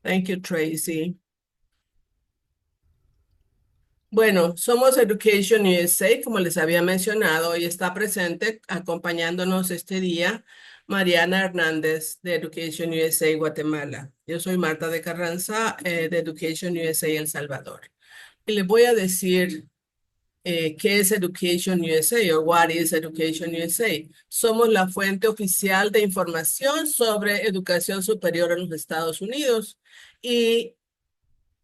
Thank you, Tracy. Bueno, somos Education USA, como les había mencionado, y está presente acompañándonos este día Mariana Hernández de Education USA Guatemala. Yo soy Marta de Carranza de Education USA El Salvador. Y les voy a decir qué es Education USA o what is Education USA. Somos la fuente oficial de información sobre educación superior en los Estados Unidos y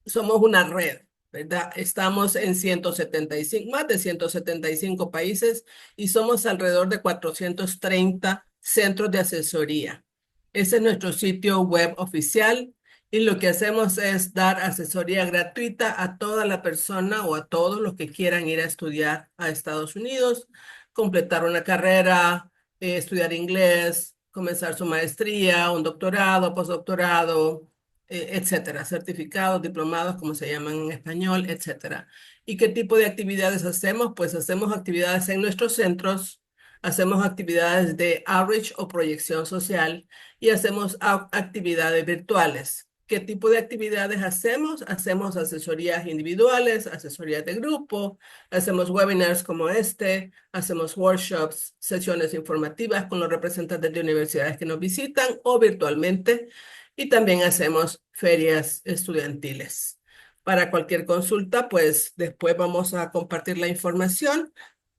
somos una red, ¿verdad? Estamos en 175, más de 175 países y somos alrededor de 430 centros de asesoría. Ese es nuestro sitio web oficial y lo que hacemos es dar asesoría gratuita a toda la persona o a todos los que quieran ir a estudiar a Estados Unidos, completar una carrera, estudiar inglés, comenzar su maestría, un doctorado, postdoctorado, etcétera, certificados, diplomados, como se llaman en español, etcétera. ¿Y qué tipo de actividades hacemos? Pues hacemos actividades en nuestros centros, hacemos actividades de outreach o proyección social y hacemos actividades virtuales. ¿Qué tipo de actividades hacemos? Hacemos asesorías individuales, asesorías de grupo, hacemos webinars como este, hacemos workshops, sesiones informativas con los representantes de universidades que nos visitan o virtualmente y también hacemos ferias estudiantiles. Para cualquier consulta, pues después vamos a compartir la información.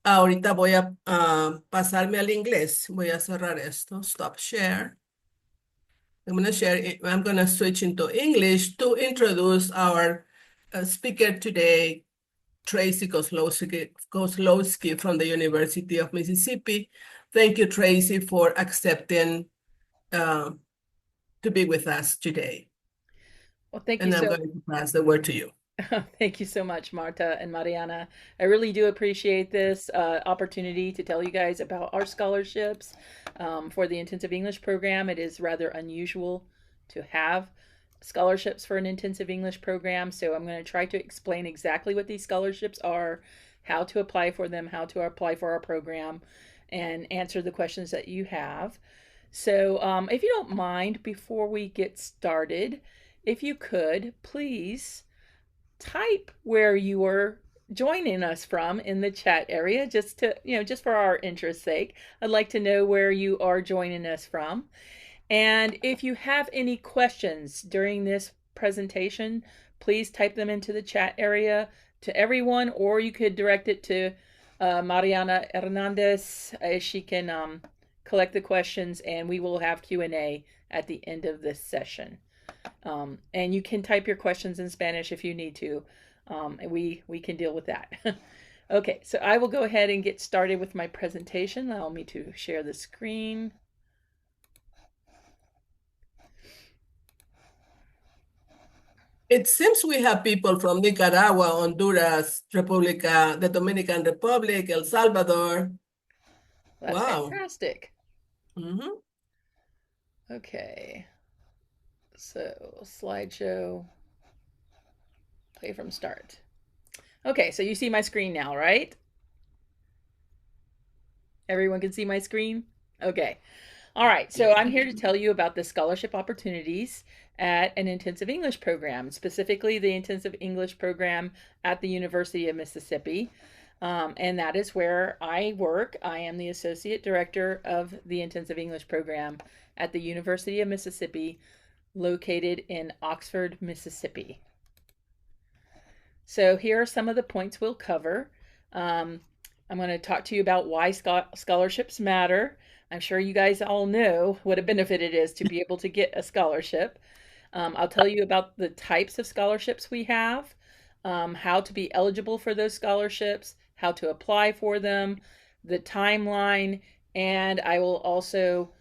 Ahorita voy a pasarme al inglés. Voy a cerrar esto. Stop share. I'm going to share it. I'm going to switch into English to introduce our speaker today, Tracy Kozlowski from the University of Mississippi. Thank you, Tracy, for accepting uh, to be with us today. Well, thank you And I'm so going to pass the word to you. thank you so much, Marta and Mariana. I really do appreciate this opportunity to tell you guys about our scholarships for the intensive English program. It is rather unusual to have scholarships for an intensive English program, so I'm going to try to explain exactly what these scholarships are, how to apply for them, how to apply for our program, and answer the questions that you have. So, if you don't mind, before we get started, if you could please type where you are joining us from in the chat area, just to, just for our interest's sake. I'd like to know where you are joining us from. And if you have any questions during this presentation, please type them into the chat area to everyone, or you could direct it to Mariana Hernandez. She can collect the questions, and we will have Q&A at the end of this session. And you can type your questions in Spanish if you need to, and we can deal with that. Okay, so I will go ahead and get started with my presentation. Allow me to share the screen. It seems we have people from Nicaragua, Honduras, the Dominican Republic, El Salvador. That's Wow. fantastic. Mhm. Okay, so slideshow, play from start. Okay, so you see my screen now, right? Everyone can see my screen? Okay. All right, so I'm here to tell you about the scholarship opportunities at an intensive English program, specifically the intensive English program at the University of Mississippi. And that is where I work. I am the Associate Director of the Intensive English program at the University of Mississippi, located in Oxford, Mississippi. So here are some of the points we'll cover. I'm going to talk to you about why scholarships matter. I'm sure you guys all know what a benefit it is to be able to get a scholarship. I'll tell you about the types of scholarships we have, how to be eligible for those scholarships, how to apply for them, the timeline, and I will also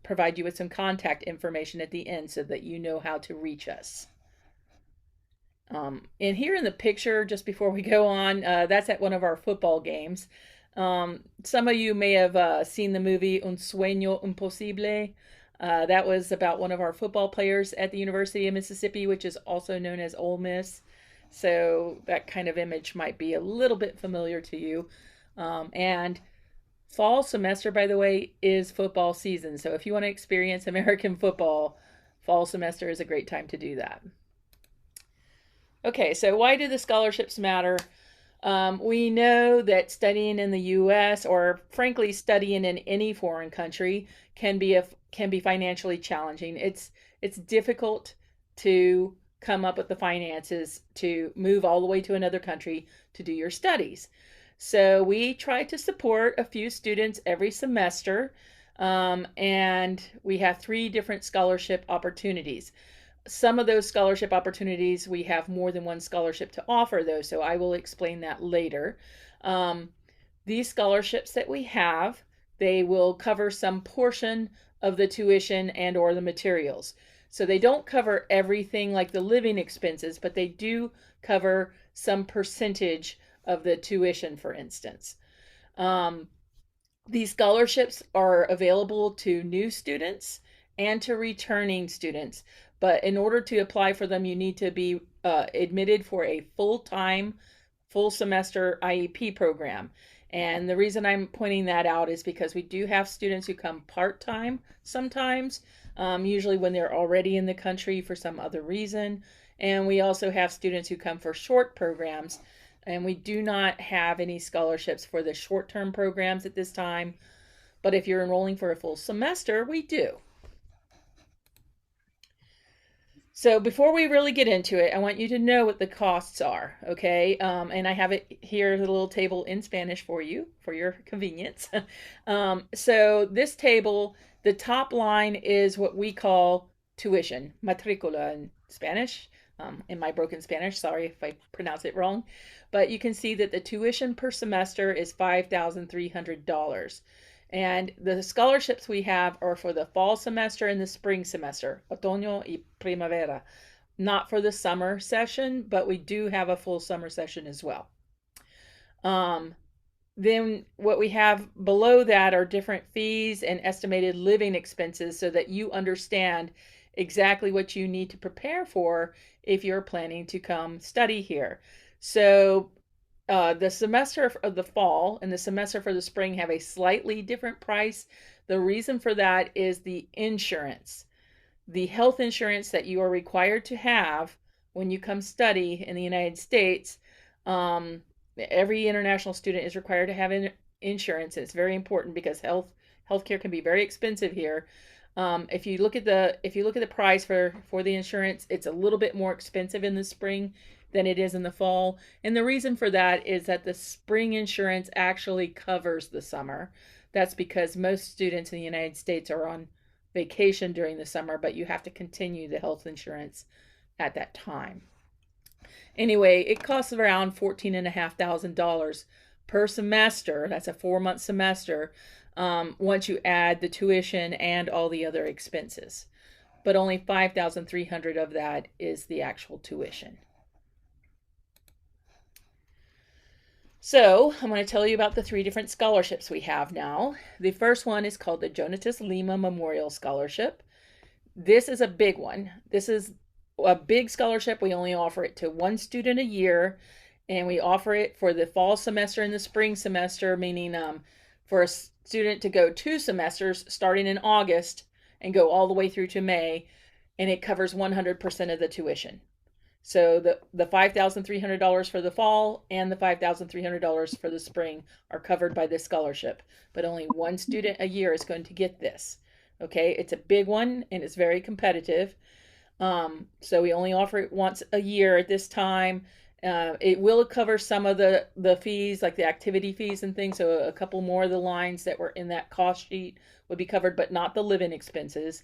provide you with some contact information at the end so that you know how to reach us. And here in the picture, just before we go on, that's at one of our football games. Some of you may have seen the movie Un Sueño Imposible. That was about one of our football players at the University of Mississippi, which is also known as Ole Miss. So that kind of image might be a little bit familiar to you. And fall semester, by the way, is football season. So if you want to experience American football, fall semester is a great time to do that. Okay, so why do the scholarships matter? We know that studying in the U.S. or frankly studying in any foreign country can be financially challenging. It's difficult to come up with the finances to move all the way to another country to do your studies. So we try to support a few students every semester, and we have 3 different scholarship opportunities. Some of those scholarship opportunities, we have more than one scholarship to offer, though, so I will explain that later. These scholarships that we have, they will cover some portion of the tuition and or the materials. So they don't cover everything like the living expenses, but they do cover some percentage of the tuition, for instance. These scholarships are available to new students and to returning students. But in order to apply for them, you need to be admitted for a full-time, full semester IEP program. And the reason I'm pointing that out is because we do have students who come part-time sometimes, usually when they're already in the country for some other reason. And we also have students who come for short programs. And we do not have any scholarships for the short-term programs at this time. But if you're enrolling for a full semester, we do. So before we really get into it, I want you to know what the costs are, okay? And I have it here, the little table in Spanish for you, for your convenience. So this table, the top line is what we call tuition, matrícula in Spanish. In my broken Spanish, sorry if I pronounce it wrong. But you can see that the tuition per semester is $5,300. And the scholarships we have are for the fall semester and the spring semester, otoño y primavera. Not for the summer session, but we do have a full summer session as well. Then what we have below that are different fees and estimated living expenses so that you understand exactly what you need to prepare for if you're planning to come study here. So the semester of the fall and the semester for the spring have a slightly different price. The reason for that is the insurance. The health insurance that you are required to have when you come study in the United States. Every international student is required to have insurance. It's very important because healthcare can be very expensive here. If you look at the price for the insurance, it's a little bit more expensive in the spring than it is in the fall. And the reason for that is that the spring insurance actually covers the summer. That's because most students in the United States are on vacation during the summer, but you have to continue the health insurance at that time. Anyway, it costs around $14,500 per semester. That's a 4-month semester. Once you add the tuition and all the other expenses. But only $5,300 of that is the actual tuition. So I'm going to tell you about the 3 different scholarships we have now. The first one is called the Jonatas Lima Memorial Scholarship. This is a big one. This is a big scholarship. We only offer it to 1 student a year, and we offer it for the fall semester and the spring semester, meaning for a student to go 2 semesters starting in August and go all the way through to May, and it covers 100% of the tuition. So the $5,300 for the fall and the $5,300 for the spring are covered by this scholarship, but only 1 student a year is going to get this. Okay, it's a big one and it's very competitive. So we only offer it once a year at this time. It will cover some of the fees, like the activity fees and things. So a couple more of the lines that were in that cost sheet would be covered, but not the living expenses.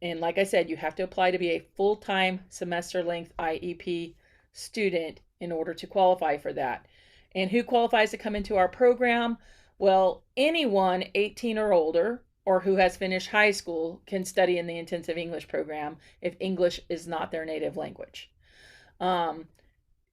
And like I said, you have to apply to be a full-time semester-length IEP student in order to qualify for that. And who qualifies to come into our program? Well, anyone 18 or older or who has finished high school can study in the intensive English program if English is not their native language.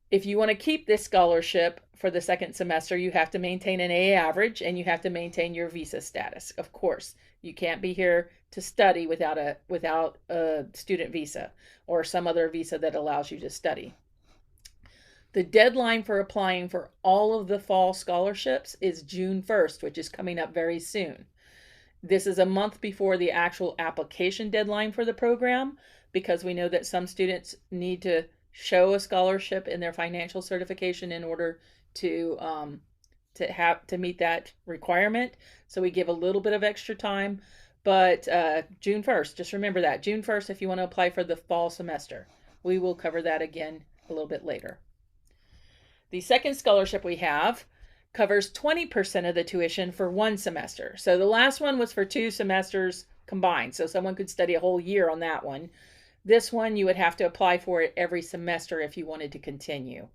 If you want to keep this scholarship for the second semester, you have to maintain an A average and you have to maintain your visa status. Of course, you can't be here to study without a student visa or some other visa that allows you to study. The deadline for applying for all of the fall scholarships is June 1st, which is coming up very soon. This is a month before the actual application deadline for the program, because we know that some students need to show a scholarship in their financial certification in order to meet that requirement. So we give a little bit of extra time, but June 1st, just remember that June 1st if you want to apply for the fall semester. We will cover that again a little bit later. The second scholarship we have covers 20% of the tuition for one semester. So the last one was for 2 semesters combined. So someone could study a whole year on that one. This one, you would have to apply for it every semester if you wanted to continue.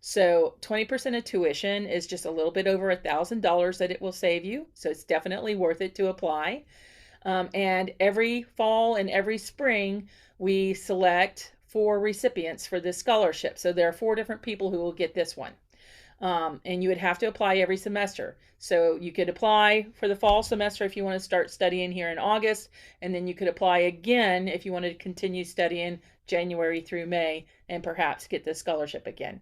So 20% of tuition is just a little bit over $1,000 that it will save you. So it's definitely worth it to apply. And every fall and every spring, we select 4 recipients for this scholarship. So there are 4 different people who will get this one. And you would have to apply every semester. So you could apply for the fall semester if you want to start studying here in August, and then you could apply again if you wanted to continue studying January through May and perhaps get the scholarship again.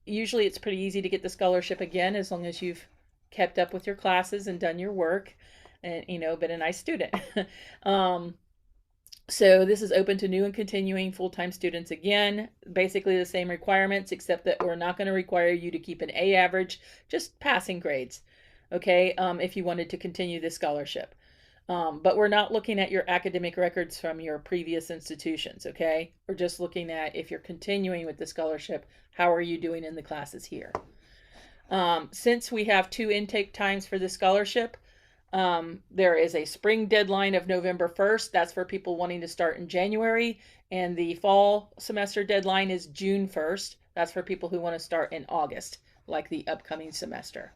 Usually it's pretty easy to get the scholarship again as long as you've kept up with your classes and done your work and, been a nice student. So this is open to new and continuing full-time students again. Basically the same requirements, except that we're not going to require you to keep an A average, just passing grades, okay, if you wanted to continue this scholarship. But we're not looking at your academic records from your previous institutions, okay? We're just looking at if you're continuing with the scholarship, how are you doing in the classes here? Since we have 2 intake times for the scholarship, there is a spring deadline of November 1st. That's for people wanting to start in January. And the fall semester deadline is June 1st. That's for people who want to start in August, like the upcoming semester.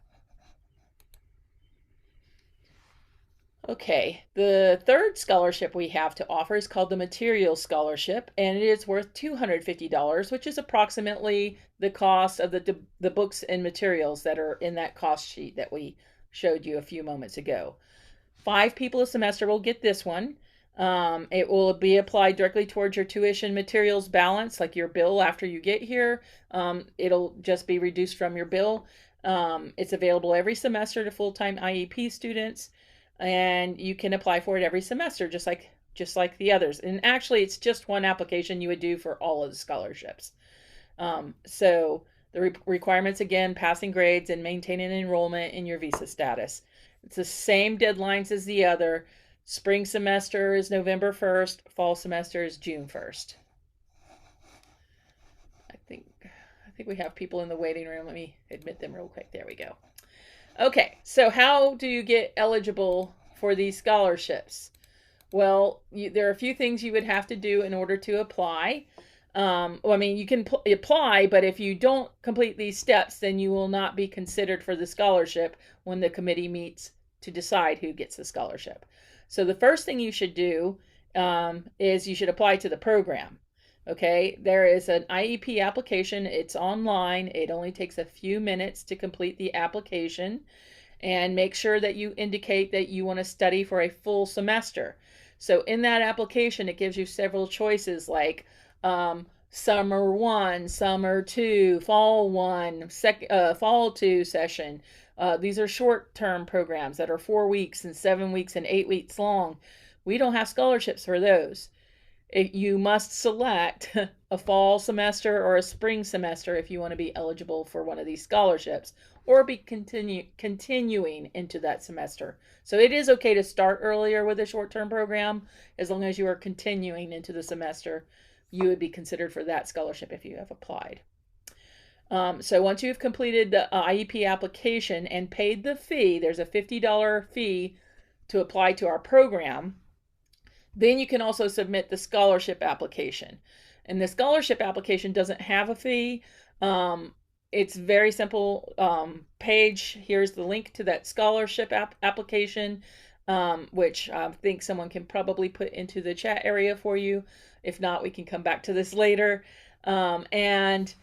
Okay, the third scholarship we have to offer is called the Materials Scholarship, and it is worth $250, which is approximately the cost of the books and materials that are in that cost sheet that we showed you a few moments ago. 5 people a semester will get this one. It will be applied directly towards your tuition materials balance, like your bill after you get here. It'll just be reduced from your bill. It's available every semester to full-time IEP students, and you can apply for it every semester, just like the others. And actually, it's just one application you would do for all of the scholarships. So the requirements, again, passing grades and maintaining enrollment in your visa status. It's the same deadlines as the other. Spring semester is November 1st. Fall semester is June 1st. I think we have people in the waiting room. Let me admit them real quick. There we go. Okay, so how do you get eligible for these scholarships? Well, there are a few things you would have to do in order to apply. You can apply, but if you don't complete these steps, then you will not be considered for the scholarship when the committee meets to decide who gets the scholarship. So the first thing you should do is you should apply to the program. Okay, there is an IEP application. It's online. It only takes a few minutes to complete the application, and make sure that you indicate that you want to study for a full semester. So in that application, it gives you several choices like summer 1, summer 2, fall 1, fall 2 session. These are short-term programs that are 4 weeks and 7 weeks and 8 weeks long. We don't have scholarships for those. You must select a fall semester or a spring semester if you want to be eligible for one of these scholarships, or be continuing into that semester. So it is okay to start earlier with a short-term program as long as you are continuing into the semester. You would be considered for that scholarship if you have applied. So once you've completed the IEP application and paid the fee, there's a $50 fee to apply to our program. Then you can also submit the scholarship application. And the scholarship application doesn't have a fee. It's very simple page. Here's the link to that scholarship application, which I think someone can probably put into the chat area for you. If not, we can come back to this later. And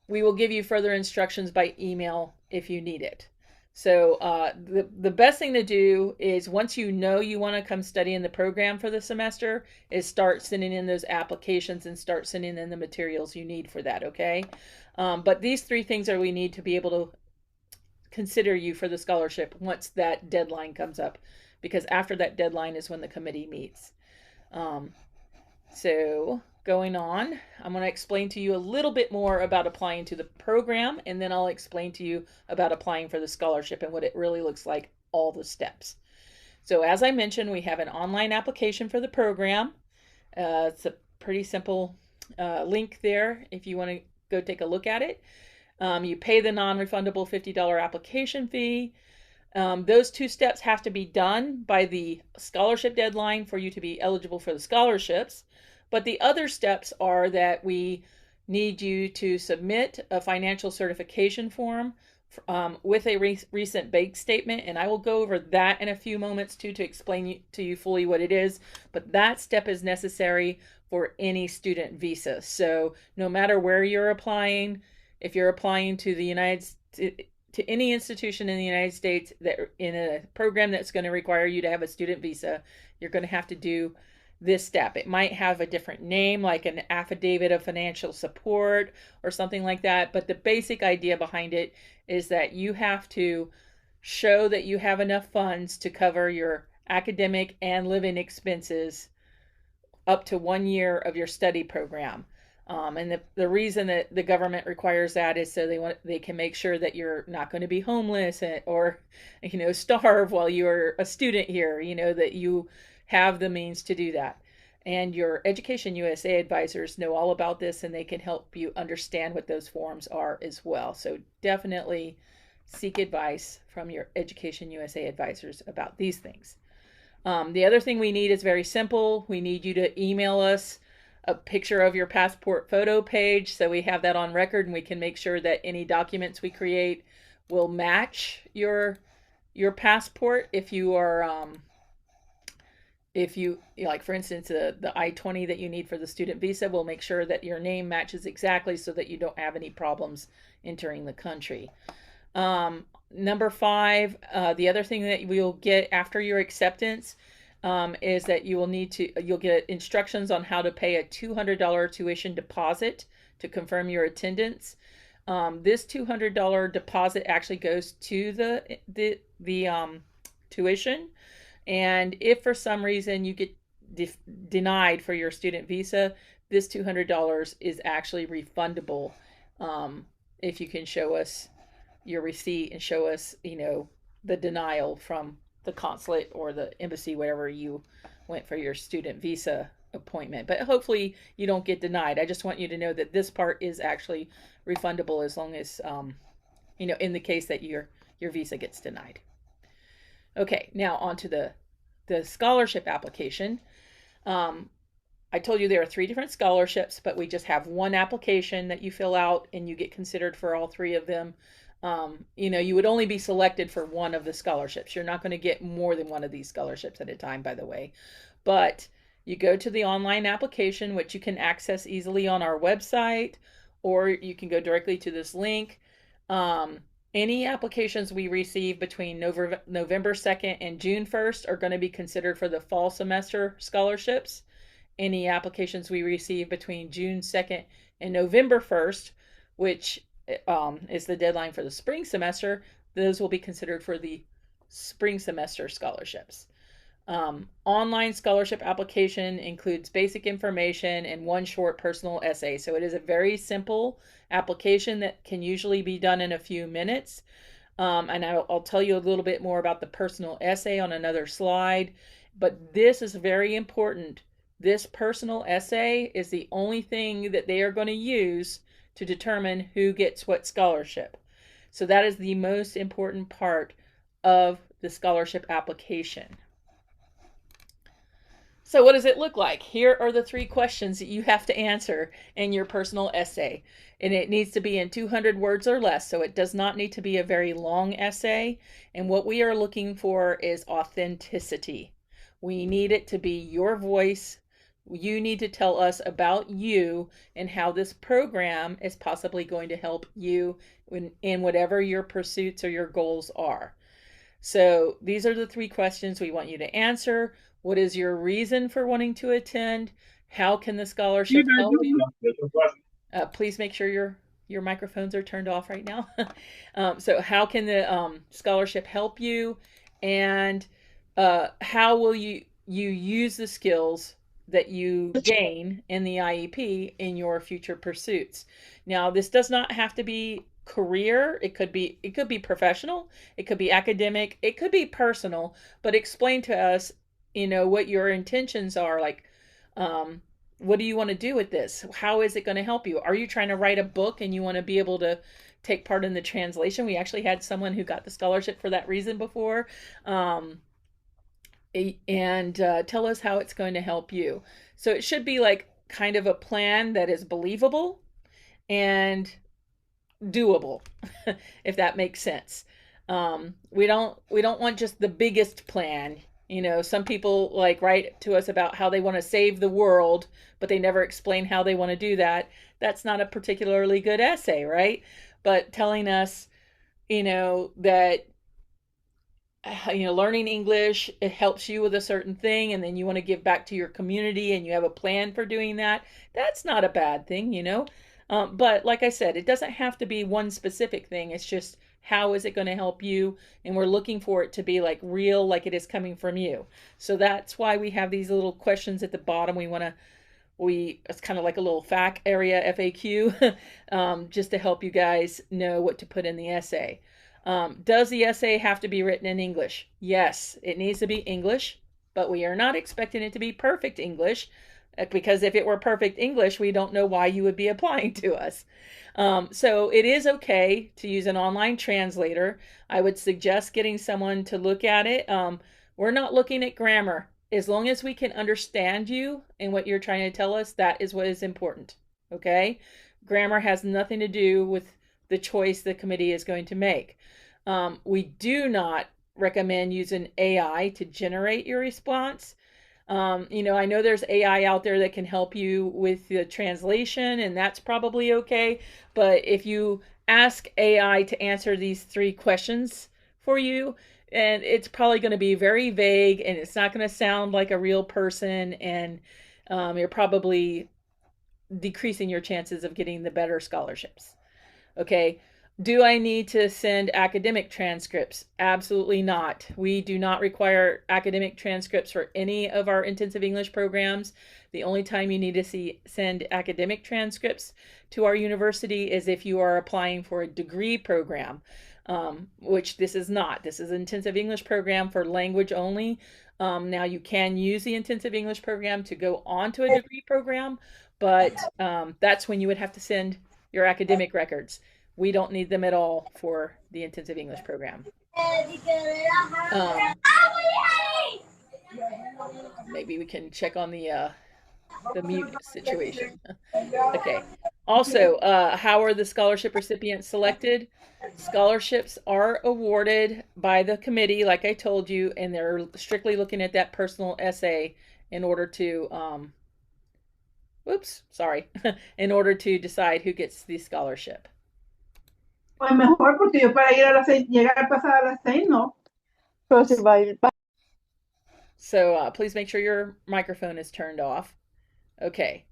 we will give you further instructions by email if you need it. So the best thing to do is, once you know you want to come study in the program for the semester, is start sending in those applications and start sending in the materials you need for that, okay? But these 3 things are we need to be able to consider you for the scholarship once that deadline comes up because after that deadline is when the committee meets. Um, so going on, I'm going to explain to you a little bit more about applying to the program, and then I'll explain to you about applying for the scholarship and what it really looks like, all the steps. So as I mentioned, we have an online application for the program. It's a pretty simple link there if you want to go take a look at it. You pay the non-refundable $50 application fee. Those two steps have to be done by the scholarship deadline for you to be eligible for the scholarships. But the other steps are that we need you to submit a financial certification form with a recent bank statement, and I will go over that in a few moments too to explain to you fully what it is. But that step is necessary for any student visa. So no matter where you're applying, if you're applying to the to any institution in the United States that in a program that's going to require you to have a student visa, you're going to have to do this step. It might have a different name, like an affidavit of financial support or something like that, but the basic idea behind it is that you have to show that you have enough funds to cover your academic and living expenses up to 1 year of your study program. And the reason that the government requires that is so they can make sure that you're not going to be homeless or starve while you're a student here, that you have the means to do that. And your Education USA advisors know all about this, and they can help you understand what those forms are as well. So definitely seek advice from your Education USA advisors about these things. The other thing we need is very simple. We need you to email us a picture of your passport photo page so we have that on record, and we can make sure that any documents we create will match your passport. If you are like, for instance, the I-20 that you need for the student visa, we'll make sure that your name matches exactly so that you don't have any problems entering the country. Number 5, the other thing that we'll get after your acceptance is that you'll get instructions on how to pay a $200 tuition deposit to confirm your attendance. This $200 deposit actually goes to the tuition, and if for some reason you get denied for your student visa, this $200 is actually refundable if you can show us your receipt and show us, the denial from the consulate or the embassy, wherever you went for your student visa appointment. But hopefully you don't get denied. I just want you to know that this part is actually refundable as long as, in the case that your visa gets denied. Okay, now on to the scholarship application. I told you there are 3 different scholarships, but we just have one application that you fill out and you get considered for all 3 of them. You would only be selected for one of the scholarships. You're not going to get more than one of these scholarships at a time, by the way. But you go to the online application, which you can access easily on our website, or you can go directly to this link. Any applications we receive between November 2nd and June 1st are going to be considered for the fall semester scholarships. Any applications we receive between June 2nd and November 1st, which is the deadline for the spring semester, those will be considered for the spring semester scholarships. Online scholarship application includes basic information and one short personal essay. So it is a very simple application that can usually be done in a few minutes. And I'll tell you a little bit more about the personal essay on another slide. But this is very important. This personal essay is the only thing that they are going to use to determine who gets what scholarship. So that is the most important part of the scholarship application. So what does it look like? Here are the 3 questions that you have to answer in your personal essay. And it needs to be in 200 words or less, so it does not need to be a very long essay. And what we are looking for is authenticity. We need it to be your voice. You need to tell us about you and how this program is possibly going to help you in whatever your pursuits or your goals are. So these are the 3 questions we want you to answer. What is your reason for wanting to attend? How can the scholarship help you? Please make sure your microphones are turned off right now. So how can the scholarship help you? And how will you use the skills that you gain in the IEP in your future pursuits? Now, this does not have to be career. It could be professional, it could be academic, it could be personal, but explain to us, what your intentions are, like what do you want to do with this? How is it going to help you? Are you trying to write a book and you want to be able to take part in the translation? We actually had someone who got the scholarship for that reason before. Um, and tell us how it's going to help you. So it should be like kind of a plan that is believable and doable, if that makes sense. We don't want just the biggest plan. Some people like write to us about how they want to save the world, but they never explain how they want to do that. That's not a particularly good essay, right? But telling us, that learning English, it helps you with a certain thing, and then you want to give back to your community and you have a plan for doing that. That's not a bad thing. But like I said, it doesn't have to be one specific thing. It's just how is it going to help you? And we're looking for it to be like real, like it is coming from you. So that's why we have these little questions at the bottom. It's kind of like a little FAQ area, FAQ, just to help you guys know what to put in the essay. Does the essay have to be written in English? Yes, it needs to be English, but we are not expecting it to be perfect English, because if it were perfect English, we don't know why you would be applying to us. So it is okay to use an online translator. I would suggest getting someone to look at it. We're not looking at grammar. As long as we can understand you and what you're trying to tell us, that is what is important. Okay? Grammar has nothing to do with the choice the committee is going to make. We do not recommend using AI to generate your response. I know there's AI out there that can help you with the translation, and that's probably okay. But if you ask AI to answer these 3 questions for you, and it's probably going to be very vague, and it's not going to sound like a real person, and you're probably decreasing your chances of getting the better scholarships. Okay. Do I need to send academic transcripts? Absolutely not. We do not require academic transcripts for any of our intensive English programs. The only time you need to send academic transcripts to our university is if you are applying for a degree program, which this is not. This is an intensive English program for language only. Now, you can use the intensive English program to go on to a degree program, but that's when you would have to send your academic records. We don't need them at all for the intensive English program. Um, Maybe we can check on the mute situation. Okay. Also, how are the scholarship recipients selected? Scholarships are awarded by the committee, like I told you, and they're strictly looking at that personal essay in order to, in order to decide who gets the scholarship. Pues mejor, porque yo para ir a las 6, llegar pasada las 6, no. Pero si va a ir. So please make sure your microphone is turned off. Okay.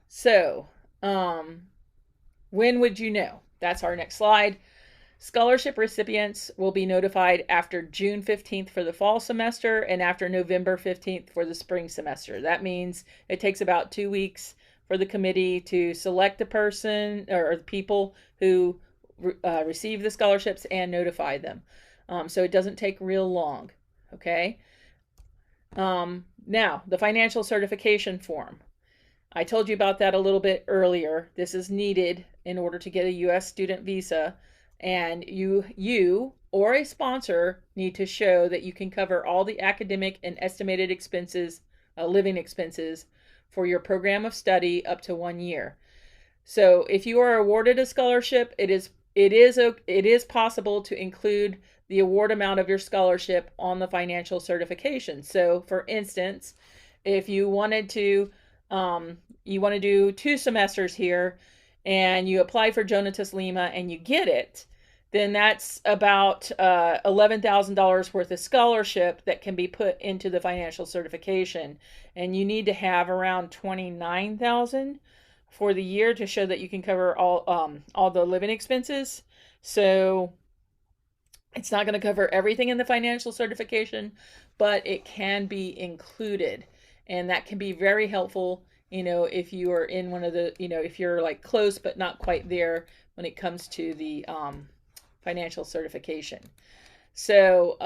So, when would you know? That's our next slide. Scholarship recipients will be notified after June 15th for the fall semester and after November 15th for the spring semester. That means it takes about 2 weeks for the committee to select the person or the people who receive the scholarships and notify them. So it doesn't take real long. Okay. Now, the financial certification form. I told you about that a little bit earlier. This is needed in order to get a U.S. student visa, and you or a sponsor need to show that you can cover all the academic and estimated expenses, living expenses for your program of study up to 1 year. So if you are awarded a scholarship, it is possible to include the award amount of your scholarship on the financial certification. So for instance, if you wanted to do 2 semesters here and you apply for Jonatas Lima and you get it, then that's about $11,000 worth of scholarship that can be put into the financial certification. And you need to have around $29,000 for the year to show that you can cover all the living expenses. So It's not going to cover everything in the financial certification, but it can be included. And that can be very helpful, if you are in one of the, if you're like close but not quite there when it comes to the financial certification. So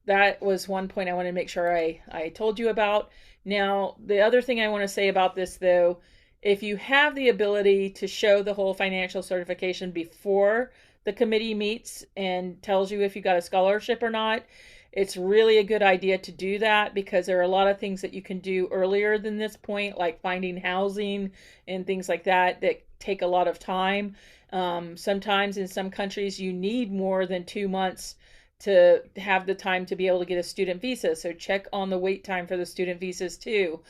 that was one point I want to make sure I told you about. Now, the other thing I want to say about this, though, if you have the ability to show the whole financial certification before the committee meets and tells you if you got a scholarship or not, it's really a good idea to do that, because there are a lot of things that you can do earlier than this point, like finding housing and things like that take a lot of time. Sometimes in some countries you need more than 2 months to have the time to be able to get a student visa. So check on the wait time for the student visas too,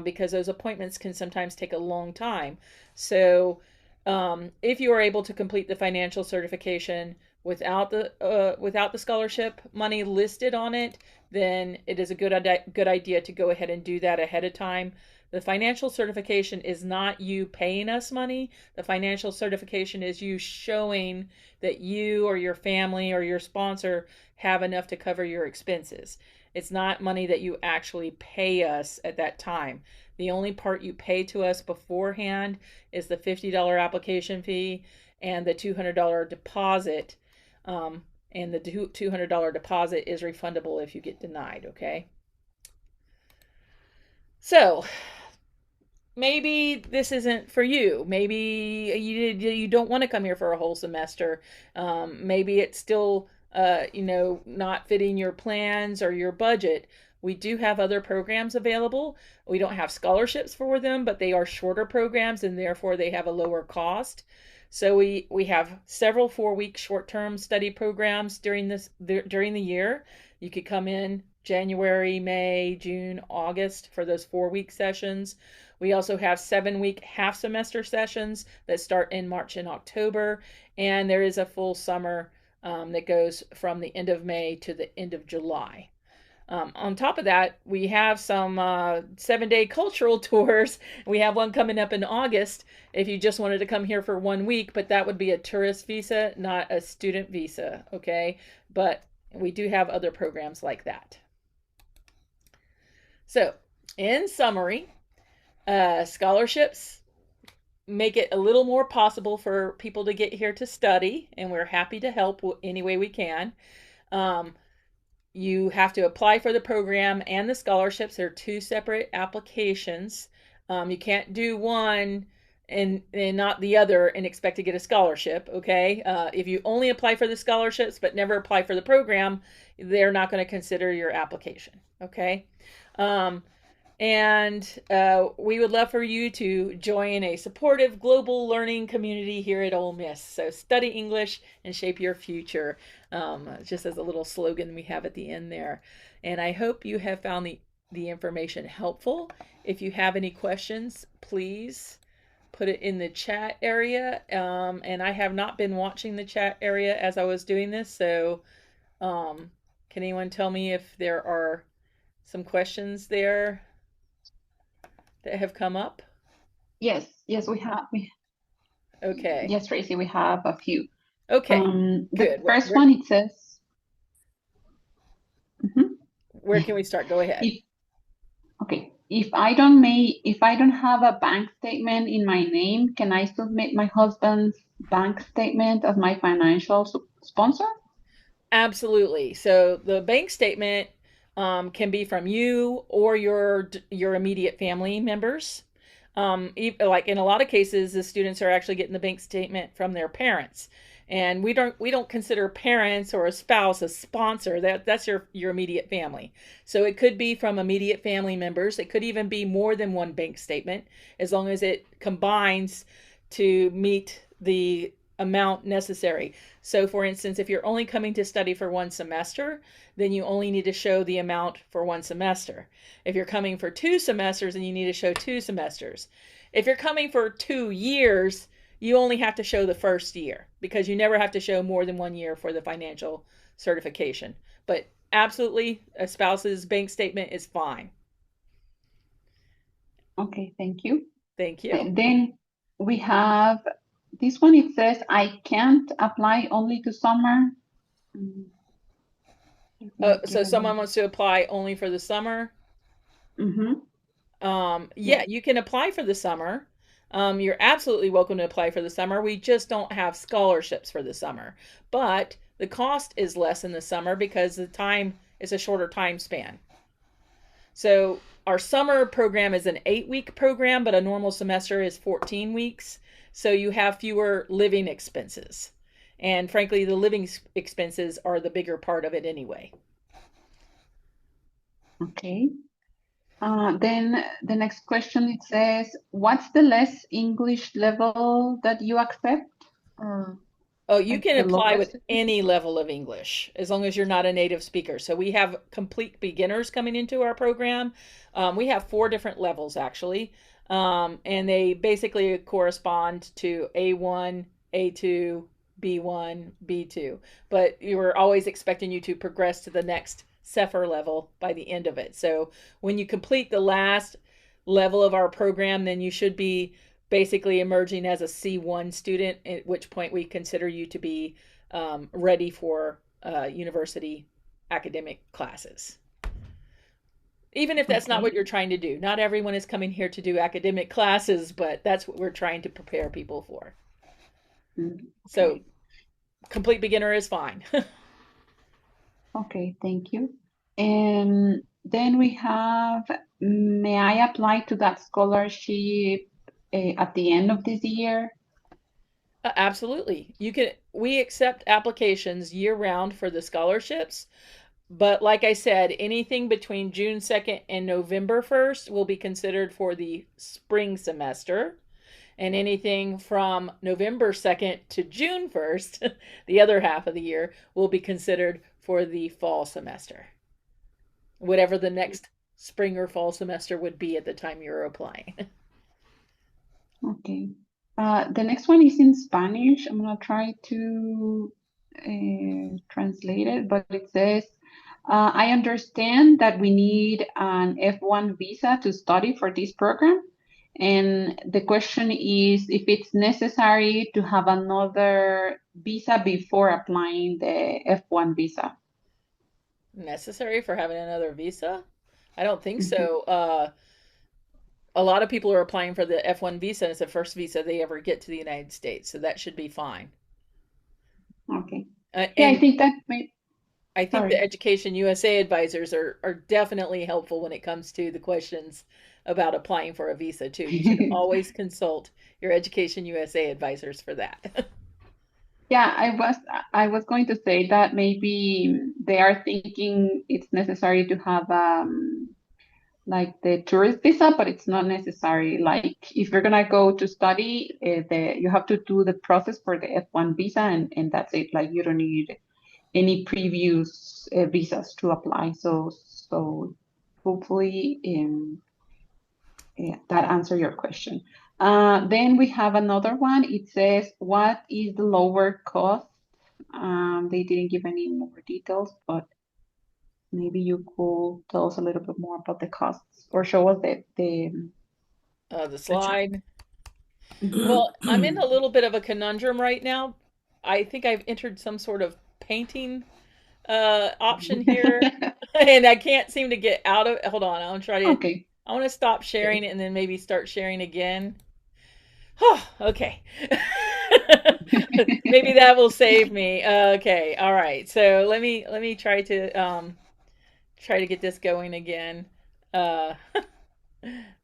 because those appointments can sometimes take a long time. So if you are able to complete the financial certification without the scholarship money listed on it, then it is a good idea to go ahead and do that ahead of time. The financial certification is not you paying us money. The financial certification is you showing that you or your family or your sponsor have enough to cover your expenses. It's not money that you actually pay us at that time. The only part you pay to us beforehand is the $50 application fee and the $200 deposit. And the $200 deposit is refundable if you get denied, okay? So maybe this isn't for you. Maybe you don't want to come here for a whole semester. Maybe it's still not fitting your plans or your budget. We do have other programs available. We don't have scholarships for them, but they are shorter programs and therefore they have a lower cost. So we have several 4-week short-term study programs during the year. You could come in January, May, June, August for those 4-week sessions. We also have 7-week half semester sessions that start in March and October, and there is a full summer that goes from the end of May to the end of July. On top of that, we have some 7-day cultural tours. We have one coming up in August if you just wanted to come here for 1 week, but that would be a tourist visa, not a student visa, okay? But we do have other programs like that. So, in summary, scholarships make it a little more possible for people to get here to study, and we're happy to help any way we can. You have to apply for the program and the scholarships. They're 2 separate applications. You can't do one and not the other and expect to get a scholarship, okay? If you only apply for the scholarships but never apply for the program, they're not going to consider your application, okay? And we would love for you to join a supportive global learning community here at Ole Miss. So study English and shape your future, just as a little slogan we have at the end there. And I hope you have found the information helpful. If you have any questions, please put it in the chat area. And I have not been watching the chat area as I was doing this. So can anyone tell me if there are some questions there that have come up? Yes, we have. Okay. Yes, Tracy, we have a few. Okay. The Good. first one, it says. Where can we start? Go ahead. If I don't have a bank statement in my name, can I submit my husband's bank statement as my financial sponsor? Absolutely. So the bank statement can be from you or your immediate family members. Like in a lot of cases, the students are actually getting the bank statement from their parents, and we don't consider parents or a spouse a sponsor. That's your immediate family. So it could be from immediate family members. It could even be more than one bank statement, as long as it combines to meet the amount necessary. So for instance, if you're only coming to study for 1 semester, then you only need to show the amount for 1 semester. If you're coming for 2 semesters, then you need to show 2 semesters. If you're coming for 2 years, you only have to show the first year, because you never have to show more than 1 year for the financial certification. But absolutely, a spouse's bank statement is fine. Okay, thank you. Thank you. And then we have this one. It says I can't apply only to summer Mm, let me So get someone another. wants to apply only for the summer. Mm-hmm. Yeah, Yes. you can apply for the summer. You're absolutely welcome to apply for the summer. We just don't have scholarships for the summer. But the cost is less in the summer because the time is a shorter time span. So our summer program is an 8-week program, but a normal semester is 14 weeks. So you have fewer living expenses. And frankly, the living expenses are the bigger part of it anyway. Okay. Then the next question it says, what's the less English level that you accept? Or Oh, you like can the apply with lowest? any level of English as long as you're not a native speaker. So we have complete beginners coming into our program. We have 4 different levels actually, and they basically correspond to A1, A2, B1, B2. But we're always expecting you to progress to the next CEFR level by the end of it. So when you complete the last level of our program, then you should be basically emerging as a C1 student, at which point we consider you to be ready for university academic classes. Even if that's not Okay. what you're trying to do. Not everyone is coming here to do academic classes, but that's what we're trying to prepare people for. So Okay. complete beginner is fine. Okay, thank you. And then we have, may I apply to that scholarship at the end of this year? Absolutely. You can we accept applications year round for the scholarships. But like I said, anything between June 2nd and November 1st will be considered for the spring semester. And anything from November 2nd to June 1st, the other half of the year, will be considered for the fall semester. Whatever the next spring or fall semester would be at the time you're applying. Okay. The next one is in Spanish. I'm gonna try to translate it, but it says, I understand that we need an F1 visa to study for this program. And the question is if it's necessary to have another visa before applying the F1 visa. Necessary for having another visa? I don't think Mhm. so. A lot of people are applying for the F1 visa, and it's the first visa they ever get to the United States, so that should be fine. Okay. Yeah, I And think that may, I think the sorry. Education USA advisors are definitely helpful when it comes to the questions about applying for a visa too. You should always consult your Education USA advisors for that. Yeah, I was going to say that maybe they are thinking it's necessary to have like the tourist visa, but it's not necessary. Like if you're gonna go to study, you have to do the process for the F1 visa, and that's it. Like you don't need any previous visas to apply. So hopefully that answer your question. Then we have another one. It says, what is the lower cost? They didn't give any more details, but maybe you could tell us a little bit more about the costs or show us the The The tr- slide. Well, I'm in a little bit of a conundrum right now. I think I've entered some sort of painting option here, and I can't seem to get out of it. Hold on, I'll try to. Okay. I want to stop sharing and then maybe start sharing again. Oh, okay. Maybe that will save me. Okay, all right. So let me try to get this going again. Uh,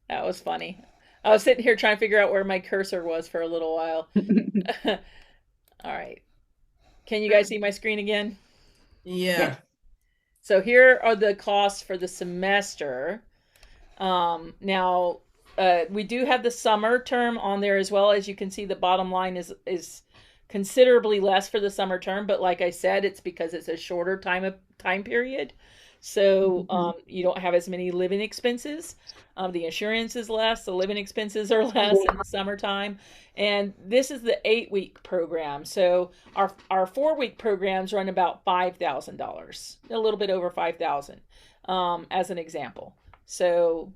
that was funny. I was sitting here trying to figure out where my cursor was for a little while. All right. Can you guys see my screen again? Yes. Yeah. So here are the costs for the semester. Now, we do have the summer term on there as well. As you can see, the bottom line is considerably less for the summer term, but like I said, it's because it's a shorter time period. So Mhm. you don't have as many living expenses. The insurance is less, the living expenses are less in the summertime. And this is the 8-week program. So our 4-week programs run about $5,000, a little bit over 5,000, as an example. So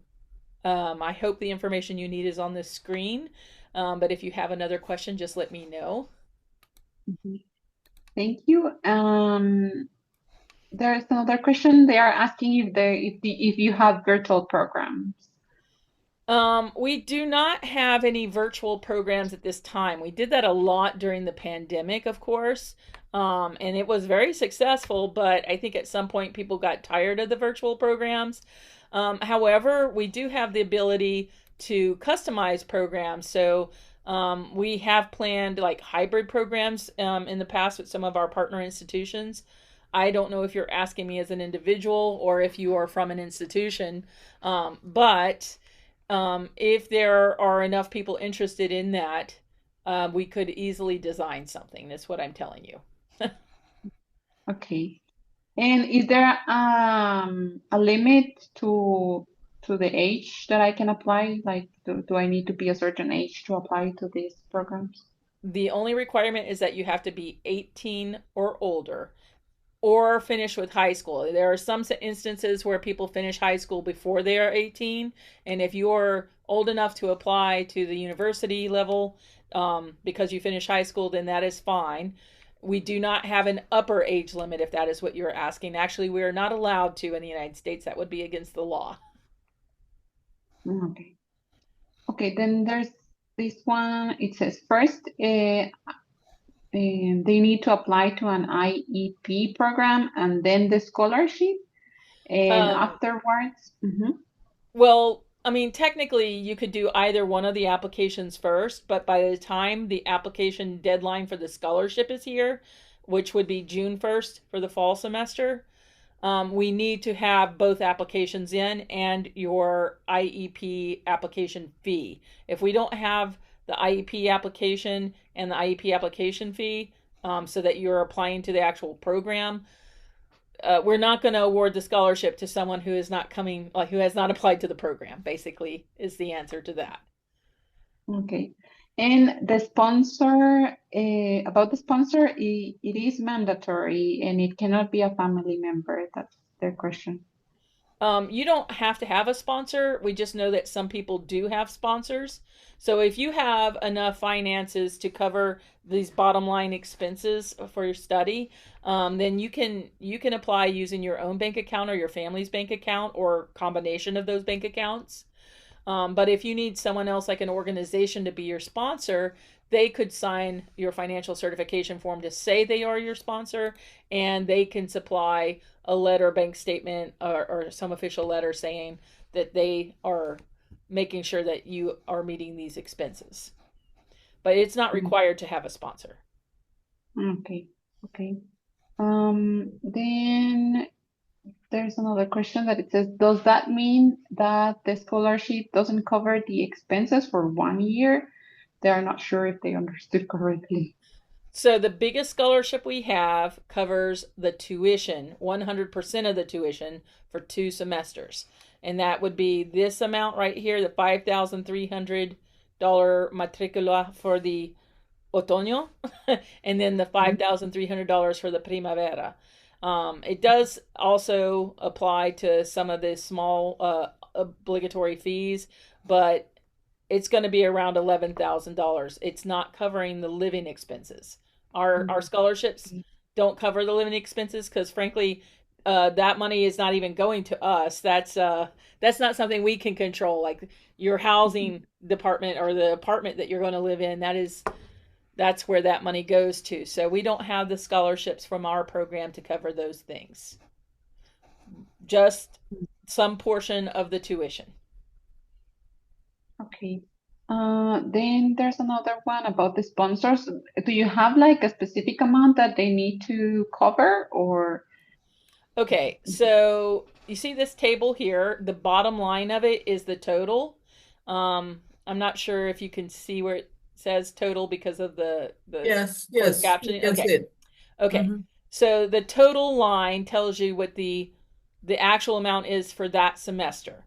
I hope the information you need is on this screen. But if you have another question, just let me know. Mhm. Thank you. There's another question. They are asking if you have virtual programs. We do not have any virtual programs at this time. We did that a lot during the pandemic, of course, and it was very successful, but I think at some point people got tired of the virtual programs. However, we do have the ability to customize programs. So we have planned like hybrid programs in the past with some of our partner institutions. I don't know if you're asking me as an individual or if you are from an institution, but if there are enough people interested in that, we could easily design something. That's what I'm telling you. Okay. And is there a limit to the age that I can apply? Like, do I need to be a certain age to apply to these programs? The only requirement is that you have to be 18 or older or finish with high school. There are some instances where people finish high school before they are 18, and if you're old enough to apply to the university level because you finish high school, then that is fine. We do not have an upper age limit if that is what you're asking. Actually, we are not allowed to in the United States. That would be against the law. Okay. Okay, then there's this one. It says first, they need to apply to an IEP program and then the scholarship, and Um, afterwards. Well, I mean, technically, you could do either one of the applications first, but by the time the application deadline for the scholarship is here, which would be June 1st for the fall semester, we need to have both applications in and your IEP application fee. If we don't have the IEP application and the IEP application fee, so that you're applying to the actual program, we're not going to award the scholarship to someone who is not coming, like who has not applied to the program. Basically, is the answer to that. Okay. And the sponsor, about the sponsor, it is mandatory and it cannot be a family member. That's their question. You don't have to have a sponsor. We just know that some people do have sponsors. So if you have enough finances to cover these bottom line expenses for your study, then you can apply using your own bank account or your family's bank account or combination of those bank accounts. But if you need someone else, like an organization, to be your sponsor, they could sign your financial certification form to say they are your sponsor, and they can supply a letter, bank statement, or some official letter saying that they are making sure that you are meeting these expenses. But it's not required to have a sponsor. Okay. Okay. Then there's another question that it says, does that mean that the scholarship doesn't cover the expenses for 1 year? They are not sure if they understood correctly. So the biggest scholarship we have covers the tuition, 100% of the tuition for 2 semesters. And that would be this amount right here, the $5,300 matricula for the otoño, and then the $5,300 for the primavera. It does also apply to some of the small obligatory fees, but it's going to be around $11,000. It's not covering the living expenses. Our scholarships don't cover the living expenses because, frankly, that money is not even going to us. That's not something we can control. Like your housing department or the apartment that you're going to live in, that's where that money goes to. So we don't have the scholarships from our program to cover those things. Just some portion of the tuition. Okay. Then there's another one about the sponsors. Do you have like a specific amount that they need to cover or? Okay, so you see this table here. The bottom line of it is the total. I'm not sure if you can see where it says total because of the Yes, closed yes, you captioning. can see Okay. it. Okay. Mhm. So the total line tells you what the actual amount is for that semester.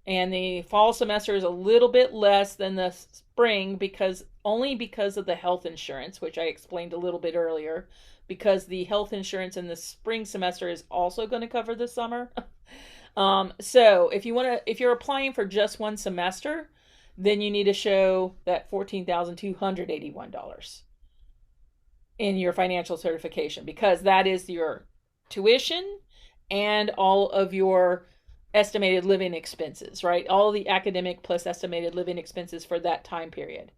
And the fall semester is a little bit less than the spring because only because of the health insurance, which I explained a little bit earlier, because the health insurance in the spring semester is also going to cover the summer. So if you're applying for just one semester, then you need to show that $14,281. in your financial certification, because that is your tuition and all of your estimated living expenses, right? All the academic plus estimated living expenses for that time period.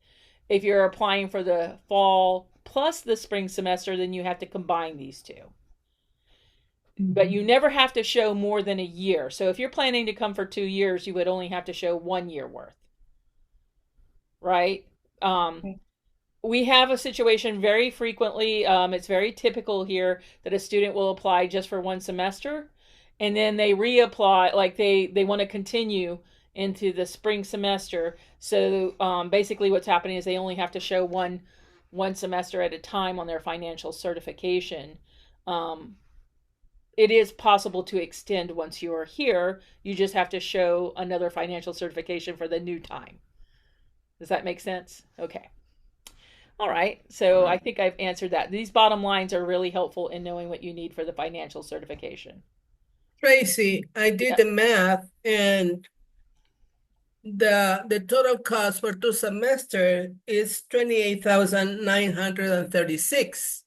If you're applying for the fall plus the spring semester, then you have to combine these two. But you never have to show more than a year. So if you're planning to come for 2 years, you would only have to show 1 year worth, right? Okay. We have a situation very frequently. It's very typical here that a student will apply just for one semester, and then they reapply, like they want to continue into the spring semester. So basically, what's happening is they only have to show one semester at a time on their financial certification. It is possible to extend once you're here. You just have to show another financial certification for the new time. Does that make sense? Okay. All right. So I think I've answered that. These bottom lines are really helpful in knowing what you need for the financial certification. Tracy, I did Yeah. the math, and the total cost for 2 semesters is 28,936.